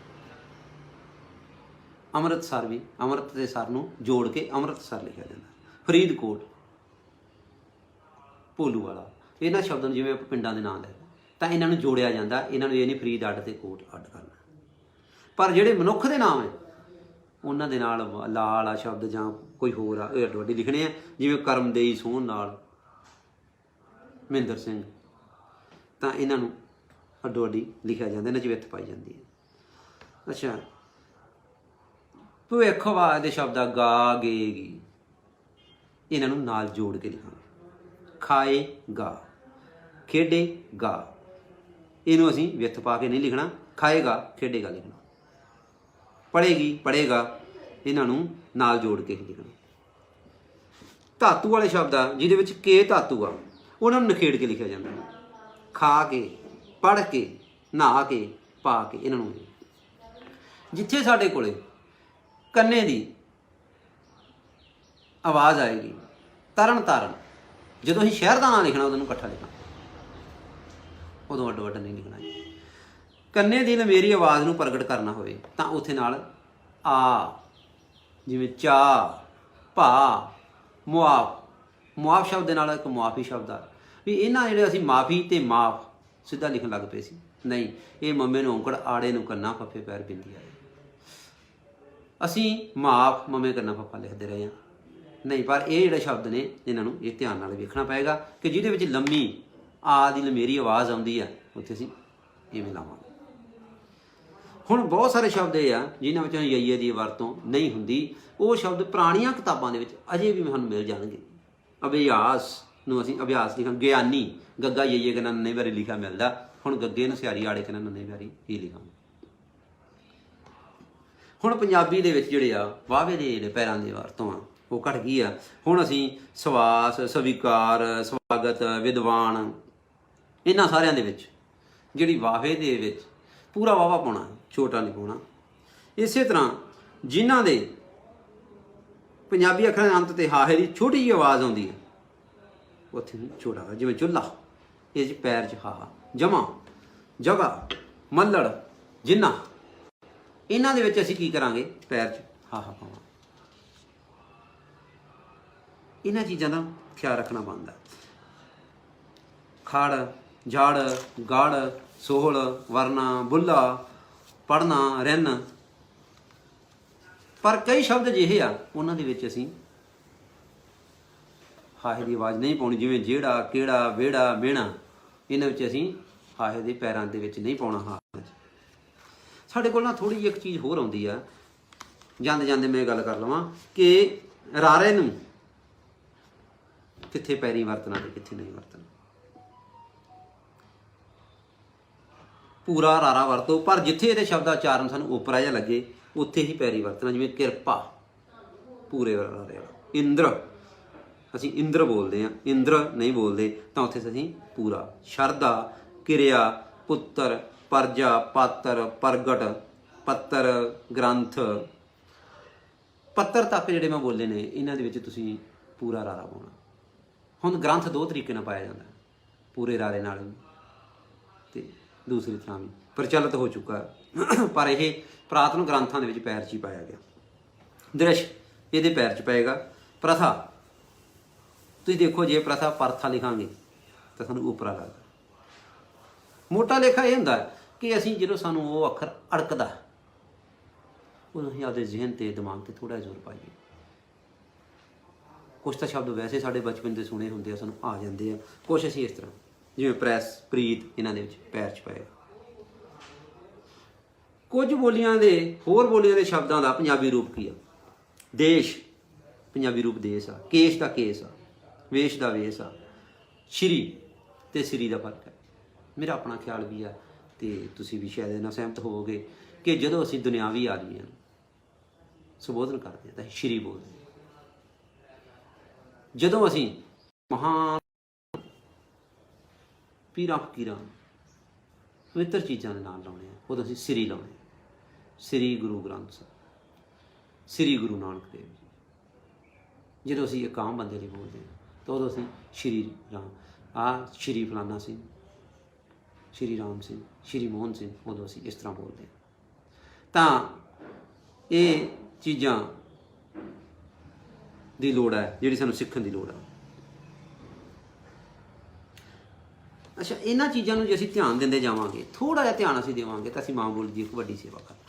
ਅੰਮ੍ਰਿਤਸਰ ਵੀ ਅੰਮ੍ਰਿਤ ਦੇ ਸਰ ਨੂੰ ਜੋੜ ਕੇ ਅੰਮ੍ਰਿਤਸਰ ਲਿਖਿਆ ਜਾਂਦਾ। ਫਰੀਦਕੋਟ, ਭੋਲੂ ਵਾਲਾ, ਇਹਨਾਂ ਸ਼ਬਦਾਂ ਨੂੰ ਜਿਵੇਂ ਆਪਾਂ ਪਿੰਡਾਂ ਦੇ ਨਾਂ ਲੈ ਤਾਂ ਇਹਨਾਂ ਨੂੰ ਜੋੜਿਆ ਜਾਂਦਾ। ਇਹਨਾਂ ਨੂੰ ਇਹ ਨਹੀਂ ਫਰੀਦ ਅੱਡ ਤੇ ਕੋਟ ਅੱਡ ਕਰਨਾ। ਪਰ ਜਿਹੜੇ ਮਨੁੱਖ ਦੇ ਨਾਮ ਹੈ ਉਹਨਾਂ ਦੇ ਨਾਲ ਲਾ ਵਾਲਾ ਸ਼ਬਦ ਜਾਂ ਕੋਈ ਹੋਰ ਆ, ਇਹ ਅੱਡੋ ਅੱਡੀ ਲਿਖਣੇ ਆ। ਜਿਵੇਂ ਕਰਮਦੇਈ ਸੋਹਣ ਨਾਲ, ਮਹਿੰਦਰ ਸਿੰਘ, ਤਾਂ ਇਹਨਾਂ ਨੂੰ ਅੱਡੋ ਅੱਡੀ ਲਿਖਿਆ ਜਾਂਦਾ, ਇਹਨਾਂ 'ਚ ਵਿੱਥ ਪਾਈ ਜਾਂਦੀ ਹੈ। ਅੱਛਾ, ਭਵਿੱਖਵਾਦ ਦੇ ਸ਼ਬਦ ਆ ਗਾ ਗੇ ਗੀ, ਇਹਨਾਂ ਨੂੰ ਨਾਲ ਜੋੜ ਕੇ ਲਿਖਾਂਗੇ। ਖਾਏਗਾ, ਖੇਡੇਗਾ, ਇਹਨੂੰ ਅਸੀਂ ਵਿੱਥ ਪਾ ਕੇ ਨਹੀਂ ਲਿਖਣਾ, ਖਾਏਗਾ ਖੇਡੇਗਾ ਲਿਖਣਾ। ਪੜ੍ਹੇਗੀ ਪੜ੍ਹੇਗਾ, ਇਹਨਾਂ ਨੂੰ ਨਾਲ ਜੋੜ ਕੇ ਹੀ ਲਿਖਣਾ। ਧਾਤੂ ਵਾਲੇ ਸ਼ਬਦ ਆ ਜਿਹਦੇ ਵਿੱਚ ਕੇ ਧਾਤੂ ਆ, ਉਹਨਾਂ ਨੂੰ ਨਿਖੇੜ ਕੇ ਲਿਖਿਆ ਜਾਂਦਾ। ਖਾ ਕੇ, ਪੜ੍ਹ ਕੇ, ਨਹਾ ਕੇ, ਪਾ ਕੇ, ਇਹਨਾਂ ਨੂੰ। ਜਿੱਥੇ ਸਾਡੇ ਕੋਲੇ ਕੰਨੇ ਦੀ ਆਵਾਜ਼ ਆਏਗੀ, ਤਰਨ ਤਾਰਨ, ਜਦੋਂ ਅਸੀਂ ਸ਼ਹਿਰ ਦਾ ਨਾਂ ਲਿਖਣਾ ਉਹਨੂੰ ਇਕੱਠਾ ਲਿਖਣਾ, ਉਦੋਂ ਅੱਡੋ ਅੱਡ ਨਹੀਂ ਲਿਖਣਾ। ਕੰਨੇ ਦੀ ਮੇਰੀ ਆਵਾਜ਼ ਨੂੰ ਪ੍ਰਗਟ ਕਰਨਾ ਹੋਵੇ ਤਾਂ ਉੱਥੇ ਨਾਲ ਆ, ਜਿਵੇਂ ਚਾਹ, ਭਾ, ਮੁਆਫ। ਮੁਆਫ ਸ਼ਬਦ ਦੇ ਨਾਲ ਇੱਕ ਮੁਆਫੀ ਸ਼ਬਦ ਆ ਵੀ ਇਹਨਾਂ ਜਿਹੜੇ ਅਸੀਂ ਮਾਫੀ ਤੇ ਮਾਫ ਸਿੱਧਾ ਲਿਖਣ ਲੱਗ ਪਏ ਸੀ। ਨਹੀਂ, ਇਹ ਮੰਮੇ ਨੂੰ ਔਂਕੜ, ਆੜੇ ਨੂੰ ਕੰਨਾ, ਫੱਫੇ ਪੈਰ ਬਿੰਦੀ ਆਏ। ਅਸੀਂ ਮਾਫ ਮੰਮੇ ਕੰਨਾ ਫੱਫਾ ਲਿਖਦੇ ਰਹੇ ਹਾਂ। ਨਹੀਂ, ਪਰ ਇਹ ਜਿਹੜੇ ਸ਼ਬਦ ਨੇ ਇਹਨਾਂ ਨੂੰ ਇਹ ਧਿਆਨ ਨਾਲ ਵੇਖਣਾ ਪਏਗਾ ਕਿ ਜਿਹਦੇ ਵਿੱਚ ਲੰਮੀ ਆ ਦੀ ਲਮੇਰੀ ਆਵਾਜ਼ ਆਉਂਦੀ ਆ, ਉੱਥੇ ਅਸੀਂ ਇਵੇਂ ਲਾਵਾਂਗੇ। ਹੁਣ ਬਹੁਤ ਸਾਰੇ ਸ਼ਬਦ ਇਹ ਆ ਜਿਨ੍ਹਾਂ ਵਿੱਚੋਂ ਯਈਏ ਦੀ ਵਰਤੋਂ ਨਹੀਂ ਹੁੰਦੀ। ਉਹ ਸ਼ਬਦ ਪੁਰਾਣੀਆਂ ਕਿਤਾਬਾਂ ਦੇ ਵਿੱਚ ਅਜੇ ਵੀ ਸਾਨੂੰ ਮਿਲ ਜਾਣਗੇ। ਅਭਿਆਸ ਨੂੰ ਅਸੀਂ ਅਭਿਆਸ ਲਿਖਾਂ, ਗਿਆਨੀ, ਗੱਗਾ ਯਈਏ ਕਹਿੰਦਾ ਨੰਨੇ ਵਾਰੀ ਲਿਖਿਆ ਮਿਲਦਾ। ਹੁਣ ਗੱਗੇ ਨੂੰ ਸਿਹਾਰੀ ਆੜੇ ਕਹਿੰਦਾ ਨੰਨੇ ਵਾਰੀ ਹੀ ਲਿਖਾਂਗੇ। ਹੁਣ ਪੰਜਾਬੀ ਦੇ ਵਿੱਚ ਜਿਹੜੇ ਆ ਵਾਵੇ ਦੇ ਜਿਹੜੇ ਪੈਰਾਂ ਦੀ ਵਰਤੋਂ ਆ ਉਹ ਘਟ ਗਈ ਆ। ਹੁਣ ਅਸੀਂ ਸਵਾਸ, ਸਵੀਕਾਰ, ਸਵਾਗਤ, ਵਿਦਵਾਨ, ਇਹਨਾਂ ਸਾਰਿਆਂ ਦੇ ਵਿੱਚ ਜਿਹੜੀ ਵਾਵੇ ਦੇ ਵਿੱਚ ਪੂਰਾ ਵਾਵਾ ਪਾਉਣਾ, ਛੋਟਾ ਨਹੀਂ ਪਾਉਣਾ। ਇਸੇ ਤਰ੍ਹਾਂ ਜਿਨ੍ਹਾਂ ਦੇ ਪੰਜਾਬੀ ਅੱਖਰਾਂ ਦੇ ਅੰਤ ਤੇ ਹਾਹੇ ਦੀ ਛੋਟੀ ਜਿਹੀ ਆਵਾਜ਼ ਆਉਂਦੀ ਹੈ ਉੱਥੇ ਵੀ ਛੋਟਾ ਵਾ, ਜਿਵੇਂ ਚੁੱਲ੍ਹਾ, ਇਹ 'ਚ ਪੈਰ 'ਚ ਹਾਹਾ। ਜਮਾ, ਜਗ੍ਹਾ, ਮੱਲੜ, ਜਿੰਨਾ, ਇਹਨਾਂ ਦੇ ਵਿੱਚ ਅਸੀਂ ਕੀ ਕਰਾਂਗੇ, ਪੈਰ 'ਚ ਹਾਹਾ ਪਾਵਾਂ। ਇਹਨਾਂ ਚੀਜ਼ਾਂ ਦਾ ਖਿਆਲ ਰੱਖਣਾ ਬਣਦਾ। ਖੜ, ਜੜ, ਗੜ, ਸੋਹਲ, ਵਰਨਾ, ਬੁੱਲਾ, ਪੜ੍ਹਨਾ, ਰਿੰਨ। ਪਰ ਕਈ ਸ਼ਬਦ ਅਜਿਹੇ ਆ ਉਹਨਾਂ ਦੇ ਵਿੱਚ ਅਸੀਂ ਹਾਹੇ ਦੀ ਆਵਾਜ਼ ਨਹੀਂ ਪਾਉਣੀ, ਜਿਵੇਂ ਜਿਹੜਾ, ਕਿਹੜਾ, ਵਿਹੜਾ, ਮਿਹਣਾ। ਇਹਨਾਂ ਵਿੱਚ ਅਸੀਂ ਹਾਹੇ ਦੇ ਪੈਰਾਂ ਦੇ ਵਿੱਚ ਨਹੀਂ ਪਾਉਣਾ। ਹਾਹੇ ਸਾਡੇ ਕੋਲ ਨਾ ਥੋੜ੍ਹੀ ਜਿਹੀ ਇੱਕ ਚੀਜ਼ ਹੋਰ ਆਉਂਦੀ ਆ, ਜਾਂਦੇ ਜਾਂਦੇ ਮੈਂ ਗੱਲ ਕਰ ਲਵਾਂ ਕਿ ਰਾਰੇ ਨੂੰ ਕਿੱਥੇ ਪੈਰੀ ਵਰਤਣਾ ਤੇ ਕਿੱਥੇ ਨਹੀਂ ਵਰਤਣਾ। ਪੂਰਾ ਰਾਰਾ ਵਰਤੋ, ਪਰ ਜਿੱਥੇ ਇਹਦੇ ਸ਼ਬਦ ਉਚਾਰਨ ਸਾਨੂੰ ਓਪਰਾ ਜਿਹਾ ਲੱਗੇ ਉੱਥੇ ਹੀ ਪੈਰੀ ਵਰਤਣਾ। ਜਿਵੇਂ ਕਿਰਪਾ ਪੂਰੇ ਰਾਰੇ ਵਾਲਾ, ਇੰਦਰ ਅਸੀਂ ਇੰਦਰ ਬੋਲਦੇ ਹਾਂ, ਇੰਦਰ ਨਹੀਂ ਬੋਲਦੇ ਤਾਂ ਉੱਥੇ ਅਸੀਂ ਪੂਰਾ। ਸ਼ਰਧਾ, ਕਿਰਿਆ, ਪੁੱਤਰ, ਪਰਜਾ, ਪਾਤਰ, ਪ੍ਰਗਟ, ਪੱਤਰ, ਗ੍ਰੰਥ, ਪੱਤਰ ਤੱਕ ਜਿਹੜੇ ਮੈਂ ਬੋਲੇ ਨੇ ਇਹਨਾਂ ਦੇ ਵਿੱਚ ਤੁਸੀਂ ਪੂਰਾ ਰਾਰਾ ਪਾਉਣਾ। ਹੁਣ ਗ੍ਰੰਥ ਦੋ ਤਰੀਕੇ ਨਾਲ ਪਾਇਆ ਜਾਂਦਾ, ਪੂਰੇ ਰਾਰੇ ਨਾਲ ਵੀ ਤੇ ਦੂਸਰੀ ਤਰ੍ਹਾਂ ਵੀ ਪ੍ਰਚਲਿਤ ਹੋ ਚੁੱਕਾ, ਪਰ ਇਹ ਪੁਰਾਤਨ ਗ੍ਰੰਥਾਂ ਦੇ ਵਿੱਚ ਪੈਰ 'ਚ ਹੀ ਪਾਇਆ ਗਿਆ। ਦ੍ਰਿਸ਼ ਇਹਦੇ ਪੈਰ 'ਚ ਪਏਗਾ। ਪ੍ਰਥਾ ਤੁਸੀਂ ਦੇਖੋ, ਜੇ ਪ੍ਰਥਾ ਪਰਥਾ ਲਿਖਾਂਗੇ ਤਾਂ ਸਾਨੂੰ ਉਪਰਾ ਲੱਗਦਾ। ਮੋਟਾ ਲੇਖਾ ਇਹ ਹੁੰਦਾ ਕਿ ਅਸੀਂ ਜਦੋਂ ਸਾਨੂੰ ਉਹ ਅੱਖਰ ਅੜਕਦਾ ਉਦੋਂ ਅਸੀਂ ਆਪਦੇ ਜ਼ਿਹਨ 'ਤੇ ਦਿਮਾਗ 'ਤੇ ਥੋੜ੍ਹਾ ਜ਼ੋਰ ਪਾਈਏ। ਕੁਛ ਤਾਂ ਸ਼ਬਦ ਵੈਸੇ ਸਾਡੇ ਬਚਪਨ ਦੇ ਸੁਣੇ ਹੁੰਦੇ ਆ, ਸਾਨੂੰ ਆ ਜਾਂਦੇ ਆ। ਕੁਛ ਅਸੀਂ ਇਸ ਤਰ੍ਹਾਂ ਜਿਵੇਂ ਪ੍ਰੈਸ, ਪ੍ਰੀਤ, ਇਹਨਾਂ ਦੇ ਵਿੱਚ ਪੈਰ 'ਚ ਪਏਗਾ। ਕੁਝ ਬੋਲੀਆਂ ਦੇ, ਹੋਰ ਬੋਲੀਆਂ ਦੇ ਸ਼ਬਦਾਂ ਦਾ ਪੰਜਾਬੀ ਰੂਪ ਕੀ ਆ? ਦੇਸ਼ ਪੰਜਾਬੀ ਰੂਪ ਦੇਸ਼ ਆ, ਕੇਸ਼ ਦਾ ਕੇਸ ਆ, ਵੇਸ਼ ਦਾ ਵੇਸ਼ ਆ। ਸ਼੍ਰੀ ਤੇ ਸ੍ਰੀ ਦਾ ਫਰਕ ਹੈ। ਮੇਰਾ ਆਪਣਾ ਖਿਆਲ ਵੀ ਆ ਤੇ ਤੁਸੀਂ ਵੀ ਸ਼ਾਇਦ ਇਹਨਾਂ ਸਹਿਮਤ ਹੋਵੋਗੇ ਕਿ ਜਦੋਂ ਅਸੀਂ ਦੁਨਿਆਵੀ ਆਦਮੀਆਂ ਨੂੰ ਸੰਬੋਧਨ ਕਰਦੇ ਹਾਂ ਤਾਂ ਸ਼੍ਰੀ ਬੋਲਦੇ ਹਾਂ। ਜਦੋਂ ਅਸੀਂ ਮਹਾਨ ਪੀਰਾਂ ਫਕੀਰਾਂ ਪਵਿੱਤਰ ਚੀਜ਼ਾਂ ਦੇ ਨਾਲ ਲਾਉਣੇ ਆ ਉਦੋਂ ਅਸੀਂ ਸ੍ਰੀ ਲਾਉਣੇ। ਸ੍ਰੀ ਗੁਰੂ ਗ੍ਰੰਥ ਸਾਹਿਬ, ਸ੍ਰੀ ਗੁਰੂ ਨਾਨਕ ਦੇਵ ਜੀ। ਜਦੋਂ ਅਸੀਂ ਇੱਕ ਆਮ ਬੰਦੇ ਲਈ ਬੋਲਦੇ ਹਾਂ ਤਾਂ ਉਦੋਂ ਅਸੀਂ ਸ਼੍ਰੀ ਰਾਮ, ਸ਼੍ਰੀ ਫਲਾਨਾ ਸਿੰਘ, ਸ਼੍ਰੀ ਰਾਮ ਸਿੰਘ, ਸ਼੍ਰੀ ਮੋਹਨ ਸਿੰਘ, ਉਦੋਂ ਅਸੀਂ ਇਸ ਤਰ੍ਹਾਂ ਬੋਲਦੇ ਹਾਂ। ਤਾਂ ਇਹ ਚੀਜ਼ਾਂ ਦੀ ਲੋੜ ਹੈ ਜਿਹੜੀ ਸਾਨੂੰ ਸਿੱਖਣ ਦੀ ਲੋੜ ਹੈ। ਅੱਛਾ, ਇਹਨਾਂ ਚੀਜ਼ਾਂ ਨੂੰ ਜੇ ਅਸੀਂ ਧਿਆਨ ਦਿੰਦੇ ਜਾਵਾਂਗੇ, ਥੋੜ੍ਹਾ ਜਿਹਾ ਧਿਆਨ ਅਸੀਂ ਦੇਵਾਂਗੇ ਤਾਂ ਅਸੀਂ ਮਾਂ ਬੋਲੀ ਦੀ ਇੱਕ ਵੱਡੀ ਸੇਵਾ ਕਰਦੇ।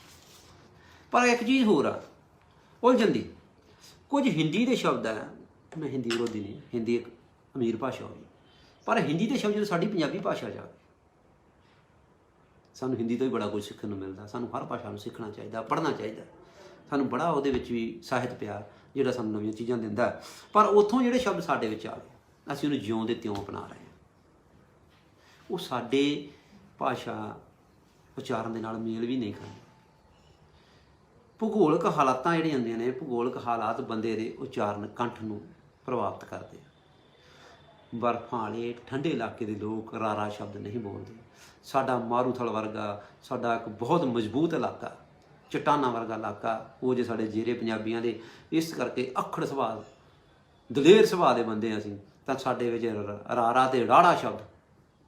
ਪਰ ਇੱਕ ਚੀਜ਼ ਹੋਰ ਆ ਉਲਝਣ ਦੀ। ਕੁਝ ਹਿੰਦੀ ਦੇ ਸ਼ਬਦ ਹੈ, ਮੈਂ ਹਿੰਦੀ ਵਿਰੋਧੀ ਨਹੀਂ, ਹਿੰਦੀ ਇੱਕ ਅਮੀਰ ਭਾਸ਼ਾ ਹੋਈ, ਪਰ ਹਿੰਦੀ ਦੇ ਸ਼ਬਦ ਜਦੋਂ ਸਾਡੀ ਪੰਜਾਬੀ ਭਾਸ਼ਾ ਜਾ ਸਾਨੂੰ ਹਿੰਦੀ ਤੋਂ ਹੀ ਬੜਾ ਕੁਝ ਸਿੱਖਣ ਨੂੰ ਮਿਲਦਾ। ਸਾਨੂੰ ਹਰ ਭਾਸ਼ਾ ਨੂੰ ਸਿੱਖਣਾ ਚਾਹੀਦਾ, ਪੜ੍ਹਨਾ ਚਾਹੀਦਾ। ਸਾਨੂੰ ਬੜਾ ਉਹਦੇ ਵਿੱਚ ਵੀ ਸਾਹਿਤ ਪਿਆ ਜਿਹੜਾ ਸਾਨੂੰ ਨਵੀਆਂ ਚੀਜ਼ਾਂ ਦਿੰਦਾ। ਪਰ ਉੱਥੋਂ ਜਿਹੜੇ ਸ਼ਬਦ ਸਾਡੇ ਵਿੱਚ ਆ ਗਏ ਅਸੀਂ ਉਹਨੂੰ ਜਿਉਂ ਦੇ ਤਿਉਂ ਅਪਣਾ ਰਹੇ ਹਾਂ। ਉਹ ਸਾਡੇ ਭਾਸ਼ਾ ਉਚਾਰਨ ਦੇ ਨਾਲ ਮੇਲ ਵੀ ਨਹੀਂ ਖਾਂਦੇ। ਭੂਗੋਲਿਕ ਹਾਲਾਤਾਂ ਜਿਹੜੀਆਂ ਹੁੰਦੀਆਂ ਨੇ, ਭੂਗੋਲਿਕ ਹਾਲਾਤ ਬੰਦੇ ਦੇ ਉਚਾਰਨ ਕੰਠ ਨੂੰ ਪ੍ਰਭਾਵਿਤ ਕਰਦੇ ਆ। ਬਰਫਾਂ ਵਾਲੇ ਠੰਡੇ ਇਲਾਕੇ ਦੇ ਲੋਕ ਰਾਰਾ ਸ਼ਬਦ ਨਹੀਂ ਬੋਲਦੇ। ਸਾਡਾ ਮਾਰੂਥਲ ਵਰਗਾ, ਸਾਡਾ ਇੱਕ ਬਹੁਤ ਮਜ਼ਬੂਤ ਇਲਾਕਾ, ਚਟਾਨਾਂ ਵਰਗਾ ਇਲਾਕਾ, ਉਹ ਜੇ ਸਾਡੇ ਜੇਰੇ ਪੰਜਾਬੀਆਂ ਦੇ ਇਸ ਕਰਕੇ ਅੱਖੜ ਸੁਭਾਅ, ਦਲੇਰ ਸੁਭਾਅ ਦੇ ਬੰਦੇ ਅਸੀਂ, ਤਾਂ ਸਾਡੇ ਵਿੱਚ ਰਾਰਾ ਤੇ ਰਾੜਾ ਸ਼ਬਦ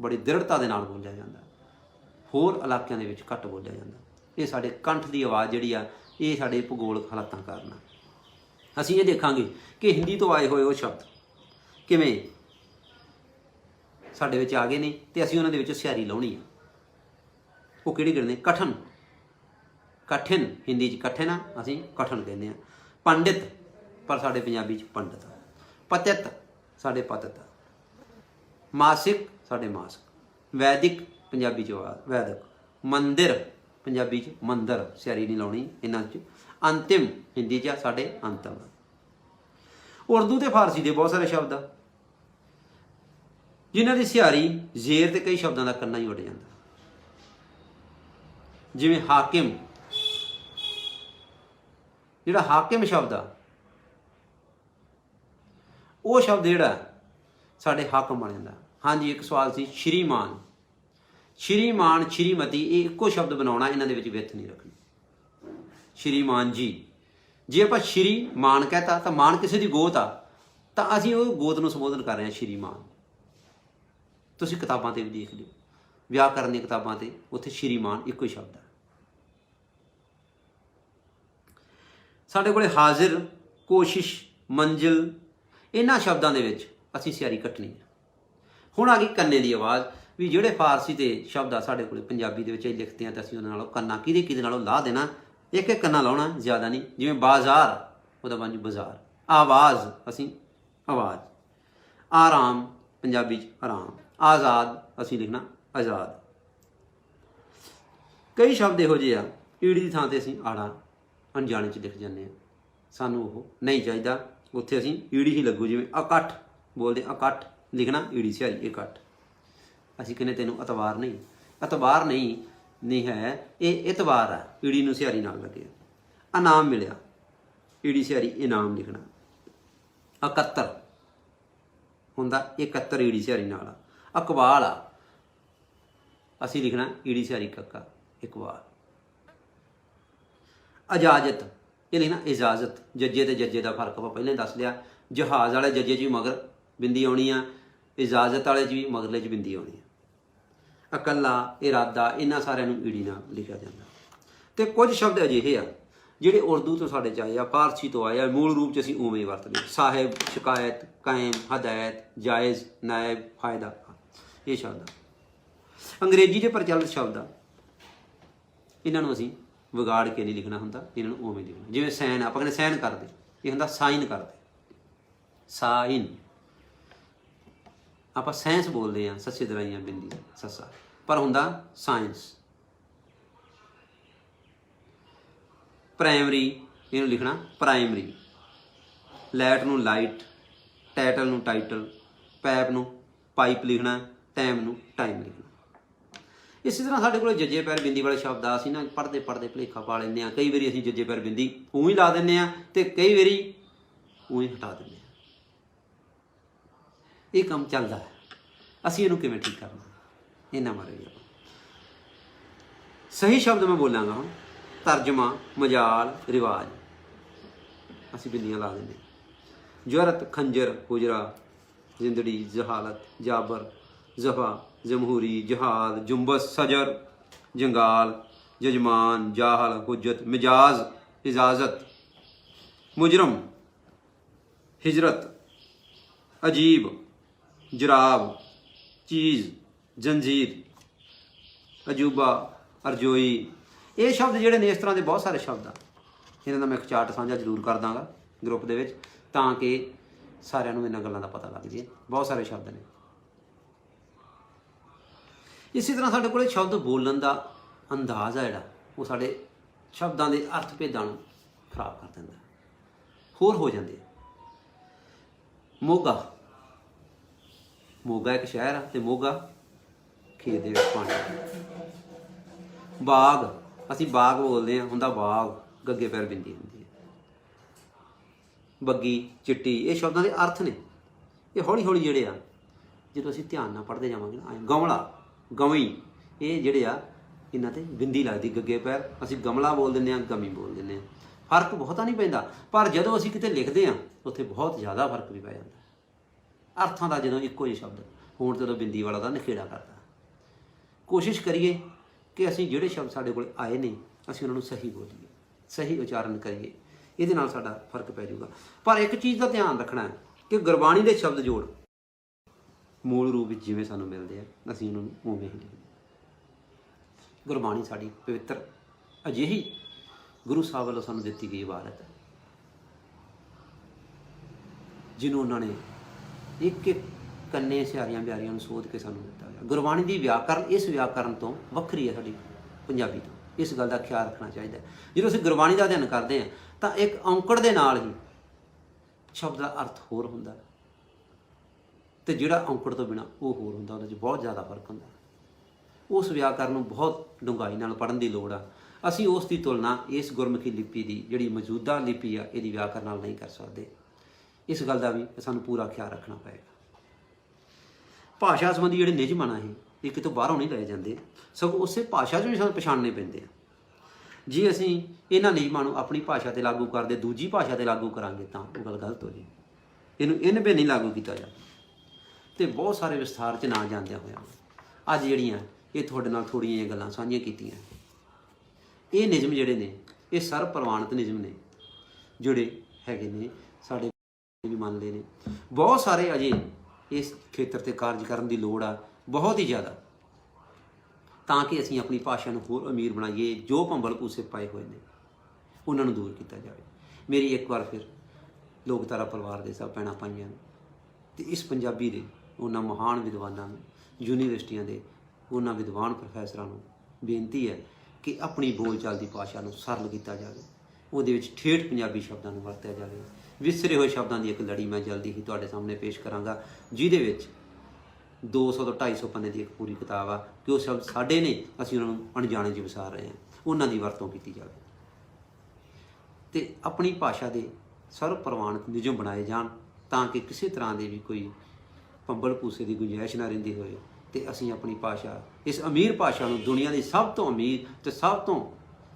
ਬੜੀ ਦ੍ਰਿੜਤਾ ਦੇ ਨਾਲ ਬੋਲਿਆ ਜਾਂਦਾ। ਹੋਰ ਇਲਾਕਿਆਂ ਦੇ ਵਿੱਚ ਘੱਟ ਬੋਲਿਆ ਜਾਂਦਾ। ਇਹ ਸਾਡੇ ਕੰਠ ਦੀ ਆਵਾਜ਼ ਜਿਹੜੀ ਆ, ਇਹ ਸਾਡੇ ਭੂਗੋਲਿਕ ਹਾਲਾਤਾਂ ਕਾਰਨ। ਅਸੀਂ ਇਹ ਦੇਖਾਂਗੇ ਕਿ ਹਿੰਦੀ ਤੋਂ ਆਏ ਹੋਏ ਉਹ ਸ਼ਬਦ ਕਿਵੇਂ ਸਾਡੇ ਵਿੱਚ ਆ ਗਏ ਨੇ ਤੇ ਅਸੀਂ ਉਹਨਾਂ ਦੇ ਵਿੱਚ ਸਿਆਰੀ ਲਾਉਣੀ ਆ। ਉਹ ਕਿਹੜੀ ਕਿਹੜੇ ਨੇ? ਕਠਨ, ਕਠਿਨ, ਹਿੰਦੀ 'ਚ ਕਠਿਨ ਆ, ਅਸੀਂ ਕਠਨ ਕਹਿੰਦੇ ਹਾਂ। ਪੰਡਿਤ, ਪਰ ਸਾਡੇ ਪੰਜਾਬੀ 'ਚ ਪੰਡਤ ਆ। ਪਤਿਤ, ਸਾਡੇ ਪਤਿਤ ਆ। ਮਾਸਿਕ, ਸਾਡੇ ਮਾਸਕ। ਵੈਦਿਕ, ਪੰਜਾਬੀ 'ਚ ਵੈਦਿਕ। ਮੰਦਿਰ, ਪੰਜਾਬੀ 'ਚ ਮੰਦਰ, ਸਿਆਰੀ ਨਹੀਂ ਲਾਉਣੀ ਇਹਨਾਂ 'ਚ। ਅੰਤਿਮ, ਹਿੰਦੀ 'ਚ ਸਾਡੇ ਅੰਤਮ। ਉਰਦੂ ਤੇ ਫਾਰਸੀ ਦੇ ਬਹੁਤ ਸਾਰੇ ਸ਼ਬਦ ਆ ਜਿਨ੍ਹਾਂ ਦੀ ਸਿਆਰੀ ਜ਼ੇਰ ਤੇ ਕਈ ਸ਼ਬਦਾਂ ਦਾ ਕੰਨਾ ਹੀ ਉੱਡ ਜਾਂਦਾ। ਜਿਵੇਂ ਹਾਕਿਮ, ਜਿਹੜਾ ਹਾਕਿਮ ਸ਼ਬਦ ਆ ਉਹ ਸ਼ਬਦ ਜਿਹੜਾ ਸਾਡੇ ਹਾਕਮ ਬਣ ਜਾਂਦਾ। ਹਾਂਜੀ, ਇੱਕ ਸਵਾਲ ਸੀ ਸ਼੍ਰੀਮਾਨ, ਸ਼੍ਰੀਮਾਨ, ਸ਼੍ਰੀਮਤੀ, ਇਹ ਇੱਕੋ ਸ਼ਬਦ ਬਣਾਉਣਾ, ਇਹਨਾਂ ਦੇ ਵਿੱਚ ਵਿੱਥ ਨਹੀਂ ਰੱਖਣੀ। ਸ਼੍ਰੀਮਾਨ ਜੀ, ਜੇ ਆਪਾਂ ਸ਼੍ਰੀਮਾਨ ਕਹਤਾ ਤਾਂ ਮਾਨ ਕਿਸੇ ਦੀ ਗੋਤ ਆ, ਤਾਂ ਅਸੀਂ ਉਹ ਗੋਤ ਨੂੰ ਸੰਬੋਧਨ ਕਰ ਰਹੇ ਹਾਂ ਸ਼੍ਰੀਮਾਨ। ਤੁਸੀਂ ਕਿਤਾਬਾਂ 'ਤੇ ਵੀ ਦੇਖ ਲਿਓ, ਵਿਆਕਰਨ ਦੀਆਂ ਕਿਤਾਬਾਂ 'ਤੇ, ਉੱਥੇ ਸ਼੍ਰੀਮਾਨ ਇੱਕੋ ਹੀ ਸ਼ਬਦ ਹੈ। ਸਾਡੇ ਕੋਲ ਹਾਜ਼ਰ, ਕੋਸ਼ਿਸ਼, ਮੰਜ਼ਿਲ, ਇਹਨਾਂ ਸ਼ਬਦਾਂ ਦੇ ਵਿੱਚ ਅਸੀਂ ਸਿਆਰੀ ਕੱਟਣੀ ਹੈ। ਹੁਣ ਆ ਗਈ ਕੰਨੇ ਦੀ ਆਵਾਜ਼, ਵੀ ਜਿਹੜੇ ਫਾਰਸੀ ਦੇ ਸ਼ਬਦ ਆ ਸਾਡੇ ਕੋਲ ਪੰਜਾਬੀ ਦੇ ਵਿੱਚ ਹੀ ਲਿਖਦੇ ਆ ਤਾਂ ਅਸੀਂ ਉਹਨਾਂ ਨਾਲੋਂ ਕੰਨਾ ਕਿਹਦੇ ਨਾਲੋਂ ਲਾ ਦੇਣਾ, ਇੱਕ ਇੱਕ ਕੰਨਾ ਲਾਉਣਾ, ਜ਼ਿਆਦਾ ਨਹੀਂ। ਜਿਵੇਂ ਬਾਜ਼ਾਰ, ਉਹਦਾ ਬਣ ਜੂ ਬਾਜ਼ਾਰ। ਆਵਾਜ਼, ਅਸੀਂ ਆਵਾਜ਼। ਆਰਾਮ, ਪੰਜਾਬੀ 'ਚ ਆਰਾਮ। ਆਜ਼ਾਦ, ਅਸੀਂ ਲਿਖਣਾ ਆਜ਼ਾਦ। ਕਈ ਸ਼ਬਦ ਇਹੋ ਜਿਹੇ ਆ, ਈੜੀ ਦੀ ਥਾਂ 'ਤੇ ਅਸੀਂ ਆੜਾ ਅਣਜਾਣੇ 'ਚ ਲਿਖ ਜਾਂਦੇ ਹਾਂ। ਸਾਨੂੰ ਉਹ ਨਹੀਂ ਚਾਹੀਦਾ। ਉੱਥੇ ਅਸੀਂ ਈੜੀ ਹੀ ਲੱਗੂ, ਜਿਵੇਂ ਇਕੱਠ ਬੋਲਦੇ ਇਕੱਠ, ਲਿਖਣਾ ਈੜੀ ਸਿਹਾਰੀ ਇਕੱਠ। ਅਸੀਂ ਕਹਿੰਦੇ ਤੈਨੂੰ ਐਤਵਾਰ ਨਹੀਂ, ਐਤਵਾਰ ਨਹੀਂ ਹੈ, ਇਹ ਐਤਵਾਰ ਆ, ਈੜੀ ਨੂੰ ਸਿਹਾਰੀ ਨਾਲ ਲੱਗਿਆ। ਇਨਾਮ ਮਿਲਿਆ, ਈੜੀ ਸਿਹਾਰੀ ਇਨਾਮ ਲਿਖਣਾ। 71 ਹੁੰਦਾ 71 ਈੜੀ ਸਿਹਾਰੀ ਨਾਲ। ਇਕਬਾਲ ਆ, ਅਸੀਂ ਲਿਖਣਾ ਈੜੀ ਸਿਹਾਰੀ ਕੱਕਾ ਇਕਬਾਲ। ਇਜਾਜ਼ਤ, ਇਹ ਲਿਖਣਾ ਇਜਾਜ਼ਤ। ਜੱਜੇ ਤੇ ਜੱਜੇ ਦਾ ਫਰਕ ਆਪਾਂ ਪਹਿਲਾਂ ਹੀ ਦੱਸ ਲਿਆ। ਜਹਾਜ਼ ਵਾਲੇ ਜੱਜੇ 'ਚ ਵੀ ਮਗਰ ਬਿੰਦੀ ਆਉਣੀ ਆ, ਇਜਾਜ਼ਤ ਵਾਲੇ 'ਚ ਵੀ ਮਗਰਲੇ 'ਚ ਬਿੰਦੀ ਆਉਣੀ ਆ। ਇਕੱਲਾ, ਇਰਾਦਾ, ਇਹਨਾਂ ਸਾਰਿਆਂ ਨੂੰ ਈੜੀ ਨਾਲ ਲਿਖਿਆ ਜਾਂਦਾ। ਅਤੇ ਕੁਝ ਸ਼ਬਦ ਅਜਿਹੇ ਆ ਜਿਹੜੇ ਉਰਦੂ ਤੋਂ ਸਾਡੇ 'ਚ ਆਏ ਆ, ਫਾਰਸੀ ਤੋਂ ਆਏ ਆ, ਮੂਲ ਰੂਪ 'ਚ ਅਸੀਂ ਉਵੇਂ ਹੀ ਵਰਤਦੇ। ਸਾਹਿਬ, ਸ਼ਿਕਾਇਤ, ਕਾਇਮ, ਹਦਾਇਤ, ਜਾਇਜ਼, ਨਾਇਬ, ਫਾਇਦਾ, ਇਹ ਸ਼ਬਦ ਆ। ਅੰਗਰੇਜ਼ੀ ਦੇ ਪ੍ਰਚਲਿਤ ਸ਼ਬਦ ਆ, ਇਹਨਾਂ ਨੂੰ ਅਸੀਂ ਵਿਗਾੜ ਕੇ ਨਹੀਂ ਲਿਖਣਾ ਹੁੰਦਾ, ਇਹਨਾਂ ਨੂੰ ਉਵੇਂ ਲਿਖਣਾ। ਜਿਵੇਂ ਸਾਈਨ, ਆਪਾਂ ਕਹਿੰਦੇ ਸਾਈਨ ਕਰਦੇ, ਇਹ ਹੁੰਦਾ ਸਾਈਨ ਕਰਦੇ, ਸਾਈਨ। ਆਪਾਂ ਸਾਇੰਸ ਬੋਲਦੇ ਹਾਂ, ਸੱਸੇ ਦਰਾਈਆਂ ਬਿੰਦੀ ਸੱਸਾ, ਪਰ ਹੁੰਦਾ ਸਾਇੰਸ। ਪ੍ਰਾਇਮਰੀ, ਇਹਨੂੰ ਲਿਖਣਾ ਪ੍ਰਾਇਮਰੀ। ਲਾਈਟ ਨੂੰ ਲਾਈਟ, ਟਾਈਟਲ ਨੂੰ ਟਾਈਟਲ, ਪਾਈਪ ਨੂੰ ਪਾਈਪ ਲਿਖਣਾ, ਟਾਈਮ ਨੂੰ ਟਾਈਮ ਲਿਖਣਾ। ਇਸੇ ਤਰ੍ਹਾਂ ਸਾਡੇ ਕੋਲ ਜੱਜੇ ਪੈਰ ਬਿੰਦੀ ਵਾਲੇ ਸ਼ਬਦ ਆ, ਅਸੀਂ ਨਾ ਪੜ੍ਹਦੇ ਭੁਲੇਖਾ ਪਾ ਲੈਂਦੇ ਹਾਂ। ਕਈ ਵਾਰੀ ਅਸੀਂ ਜੱਜੇ ਪੈਰ ਬਿੰਦੀ ਊਂ ਹੀ ਲਾ ਦਿੰਦੇ ਹਾਂ ਅਤੇ ਕਈ ਵਾਰੀ ਊਂ ਹੀ ਹਟਾ ਦਿੰਦੇ ਹਾਂ। ਇਹ ਕੰਮ ਚੱਲਦਾ ਹੈ, ਅਸੀਂ ਇਹਨੂੰ ਕਿਵੇਂ ਠੀਕ ਕਰਨਾ, ਇਹਨਾਂ ਬਾਰੇ ਵੀ ਆਪਾਂ ਸਹੀ ਸ਼ਬਦ ਮੈਂ ਬੋਲਾਂਗਾ ਹੁਣ। ਤਰਜਮਾ, ਮਜਾਲ, ਰਿਵਾਜ, ਅਸੀਂ ਬਿੰਦੀਆਂ ਲਾ ਦਿੰਦੇ ਹਾਂ। ਜੁਰਤ, ਖੰਜਰ, ਹੁਜਰਾ, ਜ਼ਿੰਦੜੀ, ਜਹਾਲਤ, ਜਾਬਰ, ਜ਼ਫਾ, ਜਮਹੂਰੀ, ਜਹਾਦ, ਜੁੰਬਸ, ਸਜਰ, ਜੰਗਾਲ, ਜਜਮਾਨ, ਜਾਹਲ, ਹੁਜਤ, ਮਿਜਾਜ਼, ਇਜਾਜ਼ਤ, ਮੁਜਰਮ, ਹਿਜਰਤ, ਅਜੀਬ, ਜਰਾਬ, ਚੀਜ਼, ਜੰਜੀਰ, ਅਜੂਬਾ, ਅਰਜੋਈ। ਇਹ ਸ਼ਬਦ ਜਿਹੜੇ ਨੇ, ਇਸ ਤਰ੍ਹਾਂ ਦੇ ਬਹੁਤ ਸਾਰੇ ਸ਼ਬਦ ਆ। ਇਹਨਾਂ ਦਾ ਮੈਂ ਇੱਕ ਚਾਰਟ ਸਾਂਝਾ ਜ਼ਰੂਰ ਕਰ ਦਾਂਗਾ ਗਰੁੱਪ ਦੇ ਵਿੱਚ, ਤਾਂ ਕਿ ਸਾਰਿਆਂ ਨੂੰ ਇਹਨਾਂ ਗੱਲਾਂ ਦਾ ਪਤਾ ਲੱਗ ਜੇ। ਬਹੁਤ ਸਾਰੇ ਸ਼ਬਦ ਨੇ। ਇਸੇ ਤਰ੍ਹਾਂ ਸਾਡੇ ਕੋਲ ਸ਼ਬਦ ਬੋਲਣ ਦਾ ਅੰਦਾਜ਼ ਆ ਜਿਹੜਾ, ਉਹ ਸਾਡੇ ਸ਼ਬਦਾਂ ਦੇ ਅਰਥ ਭੇਦਾਂ ਨੂੰ ਖਰਾਬ ਕਰ ਦਿੰਦਾ, ਹੋਰ ਹੋ ਜਾਂਦੇ। ਮੋਗਾ, ਮੋਗਾ ਇੱਕ ਸ਼ਹਿਰ ਆ, ਅਤੇ ਮੋਗਾ ਖੇਤ ਦੇ ਵਿੱਚ ਪਾਣੀ। ਬਾਗ, ਅਸੀਂ ਬਾਗ ਬੋਲਦੇ ਹਾਂ, ਹੁੰਦਾ ਬਾਗ, ਗੱਗੇ ਪੈਰ ਬਿੰਦੀ ਹੁੰਦੀ ਹੈ। ਬੱਗੀ, ਚਿੱਟੀ, ਇਹ ਸ਼ਬਦਾਂ ਦੇ ਅਰਥ ਨੇ। ਇਹ ਹੌਲੀ ਹੌਲੀ ਜਿਹੜੇ ਆ, ਜਦੋਂ ਅਸੀਂ ਧਿਆਨ ਨਾਲ ਪੜ੍ਹਦੇ ਜਾਵਾਂਗੇ ਨਾ। ਗਮਲਾ, ਗਵੀ, ਇਹ ਜਿਹੜੇ ਆ, ਇਹਨਾਂ 'ਤੇ ਬਿੰਦੀ ਲੱਗਦੀ। ਗੱਗੇ ਪੈਰ ਅਸੀਂ ਗਮਲਾ ਬੋਲ ਦਿੰਦੇ ਹਾਂ, ਗਮੀ ਬੋਲ ਦਿੰਦੇ ਹਾਂ। ਫਰਕ ਬਹੁਤਾ ਨਹੀਂ ਪੈਂਦਾ, ਪਰ ਜਦੋਂ ਅਸੀਂ ਕਿਤੇ ਲਿਖਦੇ ਹਾਂ ਉੱਥੇ ਬਹੁਤ ਜ਼ਿਆਦਾ ਫਰਕ ਵੀ ਪੈ ਜਾਂਦਾ ਅਰਥਾਂ ਦਾ। ਜਦੋਂ ਇੱਕੋ ਜਿਹੇ ਸ਼ਬਦ ਹੋਣ ਤੇ ਉਦੋਂ ਬਿੰਦੀ ਵਾਲਾ ਦਾ ਨਿਖੇੜਾ ਕਰਦਾ। ਕੋਸ਼ਿਸ਼ ਕਰੀਏ ਕਿ ਅਸੀਂ ਜਿਹੜੇ ਸ਼ਬਦ ਸਾਡੇ ਕੋਲ ਆਏ ਨੇ, ਅਸੀਂ ਉਹਨਾਂ ਨੂੰ ਸਹੀ ਬੋਲੀਏ, ਸਹੀ ਉਚਾਰਨ ਕਰੀਏ। ਇਹਦੇ ਨਾਲ ਸਾਡਾ ਫਰਕ ਪੈ ਜਾਊਗਾ। ਪਰ ਇੱਕ ਚੀਜ਼ ਦਾ ਧਿਆਨ ਰੱਖਣਾ ਹੈ ਕਿ ਗੁਰਬਾਣੀ ਦੇ ਸ਼ਬਦ ਜੋੜ ਮੂਲ ਰੂਪ ਵਿੱਚ ਜਿਵੇਂ ਸਾਨੂੰ ਮਿਲਦੇ ਆ, ਅਸੀਂ ਉਹਨਾਂ ਨੂੰ ਉਵੇਂ ਹੀ ਲਿਖਦੇ। ਗੁਰਬਾਣੀ ਸਾਡੀ ਪਵਿੱਤਰ ਅਜਿਹੀ ਗੁਰੂ ਸਾਹਿਬ ਵੱਲੋਂ ਸਾਨੂੰ ਦਿੱਤੀ ਗਈ ਇਬਾਰਤ ਹੈ, ਜਿਹਨੂੰ ਉਹਨਾਂ ਨੇ ਇੱਕ ਇੱਕ ਕੰਨੇ ਸਿਆਰੀਆਂ ਬਿਆਰੀਆਂ ਨੂੰ ਸੋਧ ਕੇ ਸਾਨੂੰ ਦਿੱਤਾ ਗਿਆ। ਗੁਰਬਾਣੀ ਦੀ ਵਿਆਕਰਨ ਇਸ ਵਿਆਕਰਨ ਤੋਂ ਵੱਖਰੀ ਹੈ ਸਾਡੀ ਪੰਜਾਬੀ ਤੋਂ। ਇਸ ਗੱਲ ਦਾ ਖਿਆਲ ਰੱਖਣਾ ਚਾਹੀਦਾ। ਜਦੋਂ ਅਸੀਂ ਗੁਰਬਾਣੀ ਦਾ ਅਧਿਐਨ ਕਰਦੇ ਹਾਂ ਤਾਂ ਇੱਕ ਔਂਕੜ ਦੇ ਨਾਲ ਹੀ ਸ਼ਬਦ ਦਾ ਅਰਥ ਹੋਰ ਹੁੰਦਾ, ਅਤੇ ਜਿਹੜਾ ਔਂਕੜ ਤੋਂ ਬਿਨਾਂ ਉਹ ਹੋਰ ਹੁੰਦਾ। ਉਹਦੇ 'ਚ ਬਹੁਤ ਜ਼ਿਆਦਾ ਫਰਕ ਹੁੰਦਾ। ਉਸ ਵਿਆਕਰਨ ਨੂੰ ਬਹੁਤ ਡੂੰਘਾਈ ਨਾਲ ਪੜ੍ਹਨ ਦੀ ਲੋੜ ਆ। ਅਸੀਂ ਉਸ ਦੀ ਤੁਲਨਾ ਇਸ ਗੁਰਮੁਖੀ ਲਿਪੀ ਦੀ, ਜਿਹੜੀ ਮੌਜੂਦਾ ਲਿਪੀ ਆ, ਇਹਦੀ ਵਿਆਕਰਨ ਨਾਲ ਨਹੀਂ ਕਰ ਸਕਦੇ। ਇਸ ਗੱਲ ਦਾ ਵੀ ਸਾਨੂੰ ਪੂਰਾ ਖਿਆਲ ਰੱਖਣਾ ਪਏਗਾ। ਭਾਸ਼ਾ ਸੰਬੰਧੀ ਜਿਹੜੇ ਨਿਯਮ ਆ, ਇਹ ਕਿਤੋਂ ਬਾਹਰੋਂ ਨਹੀਂ ਲਏ ਜਾਂਦੇ, ਸਗੋਂ ਉਸੇ ਭਾਸ਼ਾ 'ਚ ਵੀ ਸਾਨੂੰ ਪਛਾਣਨੇ ਪੈਂਦੇ ਆ। ਜੇ ਅਸੀਂ ਇਹਨਾਂ ਨਿਯਮਾਂ ਨੂੰ ਆਪਣੀ ਭਾਸ਼ਾ 'ਤੇ ਲਾਗੂ ਕਰਦੇ, ਦੂਜੀ ਭਾਸ਼ਾ 'ਤੇ ਲਾਗੂ ਕਰਾਂਗੇ ਤਾਂ ਉਹ ਗੱਲ ਗਲਤ ਹੋ ਜਾਏ। ਇਹਨੂੰ ਇਨਵੇਂ ਨਹੀਂ ਲਾਗੂ ਕੀਤਾ ਜਾਂਦਾ। ਅਤੇ ਬਹੁਤ ਸਾਰੇ ਵਿਸਥਾਰ 'ਚ ਨਾ ਜਾਂਦਿਆਂ ਹੋਇਆ ਅੱਜ ਜਿਹੜੀਆਂ ਇਹ ਤੁਹਾਡੇ ਨਾਲ ਥੋੜ੍ਹੀਆਂ ਜਿਹੀਆਂ ਗੱਲਾਂ ਸਾਂਝੀਆਂ ਕੀਤੀਆਂ। ਇਹ ਨਿਯਮ ਜਿਹੜੇ ਨੇ, ਇਹ ਸਰਬ ਪ੍ਰਵਾਨਿਤ ਨਿਯਮ ਨੇ, ਜਿਹੜੇ ਹੈਗੇ ਨੇ ਸਾਡੇ ਵੀ ਮੰਨ ਲਏ ਨੇ। ਬਹੁਤ ਸਾਰੇ ਅਜੇ ਇਸ ਖੇਤਰ 'ਤੇ ਕਾਰਜ ਕਰਨ ਦੀ ਲੋੜ ਆ, ਬਹੁਤ ਹੀ ਜ਼ਿਆਦਾ, ਤਾਂ ਕਿ ਅਸੀਂ ਆਪਣੀ ਭਾਸ਼ਾ ਨੂੰ ਹੋਰ ਅਮੀਰ ਬਣਾਈਏ। ਜੋ ਭੰਬਲ ਭੂਸੇ ਪਾਏ ਹੋਏ ਨੇ ਉਹਨਾਂ ਨੂੰ ਦੂਰ ਕੀਤਾ ਜਾਵੇ। ਮੇਰੀ ਇੱਕ ਵਾਰ ਫਿਰ ਲੋਕਧਾਰਾ ਪਰਿਵਾਰ ਦੇ ਸਭ ਭੈਣਾਂ ਭਾਈਆਂ ਨੂੰ ਅਤੇ ਇਸ ਪੰਜਾਬੀ ਦੇ ਉਹਨਾਂ ਮਹਾਨ ਵਿਦਵਾਨਾਂ ਨੂੰ, ਯੂਨੀਵਰਸਿਟੀਆਂ ਦੇ ਉਹਨਾਂ ਵਿਦਵਾਨ ਪ੍ਰੋਫੈਸਰਾਂ ਨੂੰ ਬੇਨਤੀ ਹੈ ਕਿ ਆਪਣੀ ਬੋਲਚਾਲ ਦੀ ਭਾਸ਼ਾ ਨੂੰ ਸਰਲ ਕੀਤਾ ਜਾਵੇ। ਉਹਦੇ ਵਿੱਚ ਠੇਠ ਪੰਜਾਬੀ ਸ਼ਬਦਾਂ ਨੂੰ ਵਰਤਿਆ ਜਾਵੇ। ਵਿਸਰੇ ਹੋਏ ਸ਼ਬਦਾਂ ਦੀ ਇੱਕ ਲੜੀ ਮੈਂ ਜਲਦੀ ਹੀ ਤੁਹਾਡੇ ਸਾਹਮਣੇ ਪੇਸ਼ ਕਰਾਂਗਾ, ਜਿਹਦੇ ਵਿੱਚ 200 ਤੋਂ 250 ਪੰਨੇ ਦੀ ਇੱਕ ਪੂਰੀ ਕਿਤਾਬ ਆ ਕਿ ਉਹ ਸ਼ਬਦ ਸਾਡੇ ਨੇ, ਅਸੀਂ ਉਹਨਾਂ ਨੂੰ ਅਣਜਾਣੇ 'ਚ ਵਿਸਾਰ ਰਹੇ ਹਾਂ, ਉਹਨਾਂ ਦੀ ਵਰਤੋਂ ਕੀਤੀ ਜਾਵੇ। ਅਤੇ ਆਪਣੀ ਭਾਸ਼ਾ ਦੇ ਸਰਵ ਪ੍ਰਵਾਨਿਤ ਨਿਯਮ ਬਣਾਏ ਜਾਣ ਤਾਂ ਕਿ ਕਿਸੇ ਤਰ੍ਹਾਂ ਦੀ ਵੀ ਕੋਈ ਭੰਬਲ ਭੂਸੇ ਦੀ ਗੁੰਜਾਇਸ਼ ਨਾ ਰਹਿੰਦੀ ਹੋਏ, ਅਤੇ ਅਸੀਂ ਆਪਣੀ ਭਾਸ਼ਾ, ਇਸ ਅਮੀਰ ਭਾਸ਼ਾ ਨੂੰ, ਦੁਨੀਆ ਦੀ ਸਭ ਤੋਂ ਅਮੀਰ ਅਤੇ ਸਭ ਤੋਂ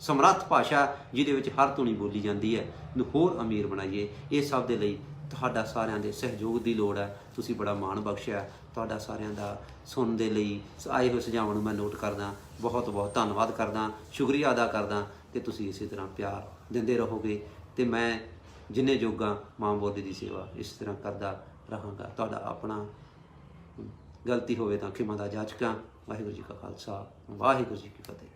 ਸਮਰੱਥ ਭਾਸ਼ਾ ਜਿਹਦੇ ਵਿੱਚ ਹਰ ਧੁਨੀ ਬੋਲੀ ਜਾਂਦੀ ਹੈ, ਨੂੰ ਹੋਰ ਅਮੀਰ ਬਣਾਈਏ। ਇਹ ਸਭ ਦੇ ਲਈ ਤੁਹਾਡਾ ਸਾਰਿਆਂ ਦੇ ਸਹਿਯੋਗ ਦੀ ਲੋੜ ਹੈ। ਤੁਸੀਂ ਬੜਾ ਮਾਣ ਬਖਸ਼ਿਆ, ਤੁਹਾਡਾ ਸਾਰਿਆਂ ਦਾ ਸੁਣਨ ਦੇ ਲਈ ਆਏ ਹੋਏ ਸੁਝਾਵਾਂ ਨੂੰ ਮੈਂ ਨੋਟ ਕਰਦਾ, ਬਹੁਤ ਬਹੁਤ ਧੰਨਵਾਦ ਕਰਦਾ, ਸ਼ੁਕਰੀਆ ਅਦਾ ਕਰਦਾ ਕਿ ਤੁਸੀਂ ਇਸੇ ਤਰ੍ਹਾਂ ਪਿਆਰ ਦਿੰਦੇ ਰਹੋਗੇ, ਅਤੇ ਮੈਂ ਜਿੰਨੇ ਜੋਗਾ ਮਾਂ ਬੋਲੀ ਦੀ ਸੇਵਾ ਇਸ ਤਰ੍ਹਾਂ ਕਰਦਾ ਰਹਾਂਗਾ। ਤੁਹਾਡਾ ਆਪਣਾ, ਗਲਤੀ ਹੋਵੇ ਤਾਂ ਖਿਮਾ ਦਾ ਜਾਚਕਾਂ। ਵਾਹਿਗੁਰੂ ਜੀ ਕਾ ਖਾਲਸਾ, ਵਾਹਿਗੁਰੂ ਜੀ ਕੀ ਫਤਿਹ।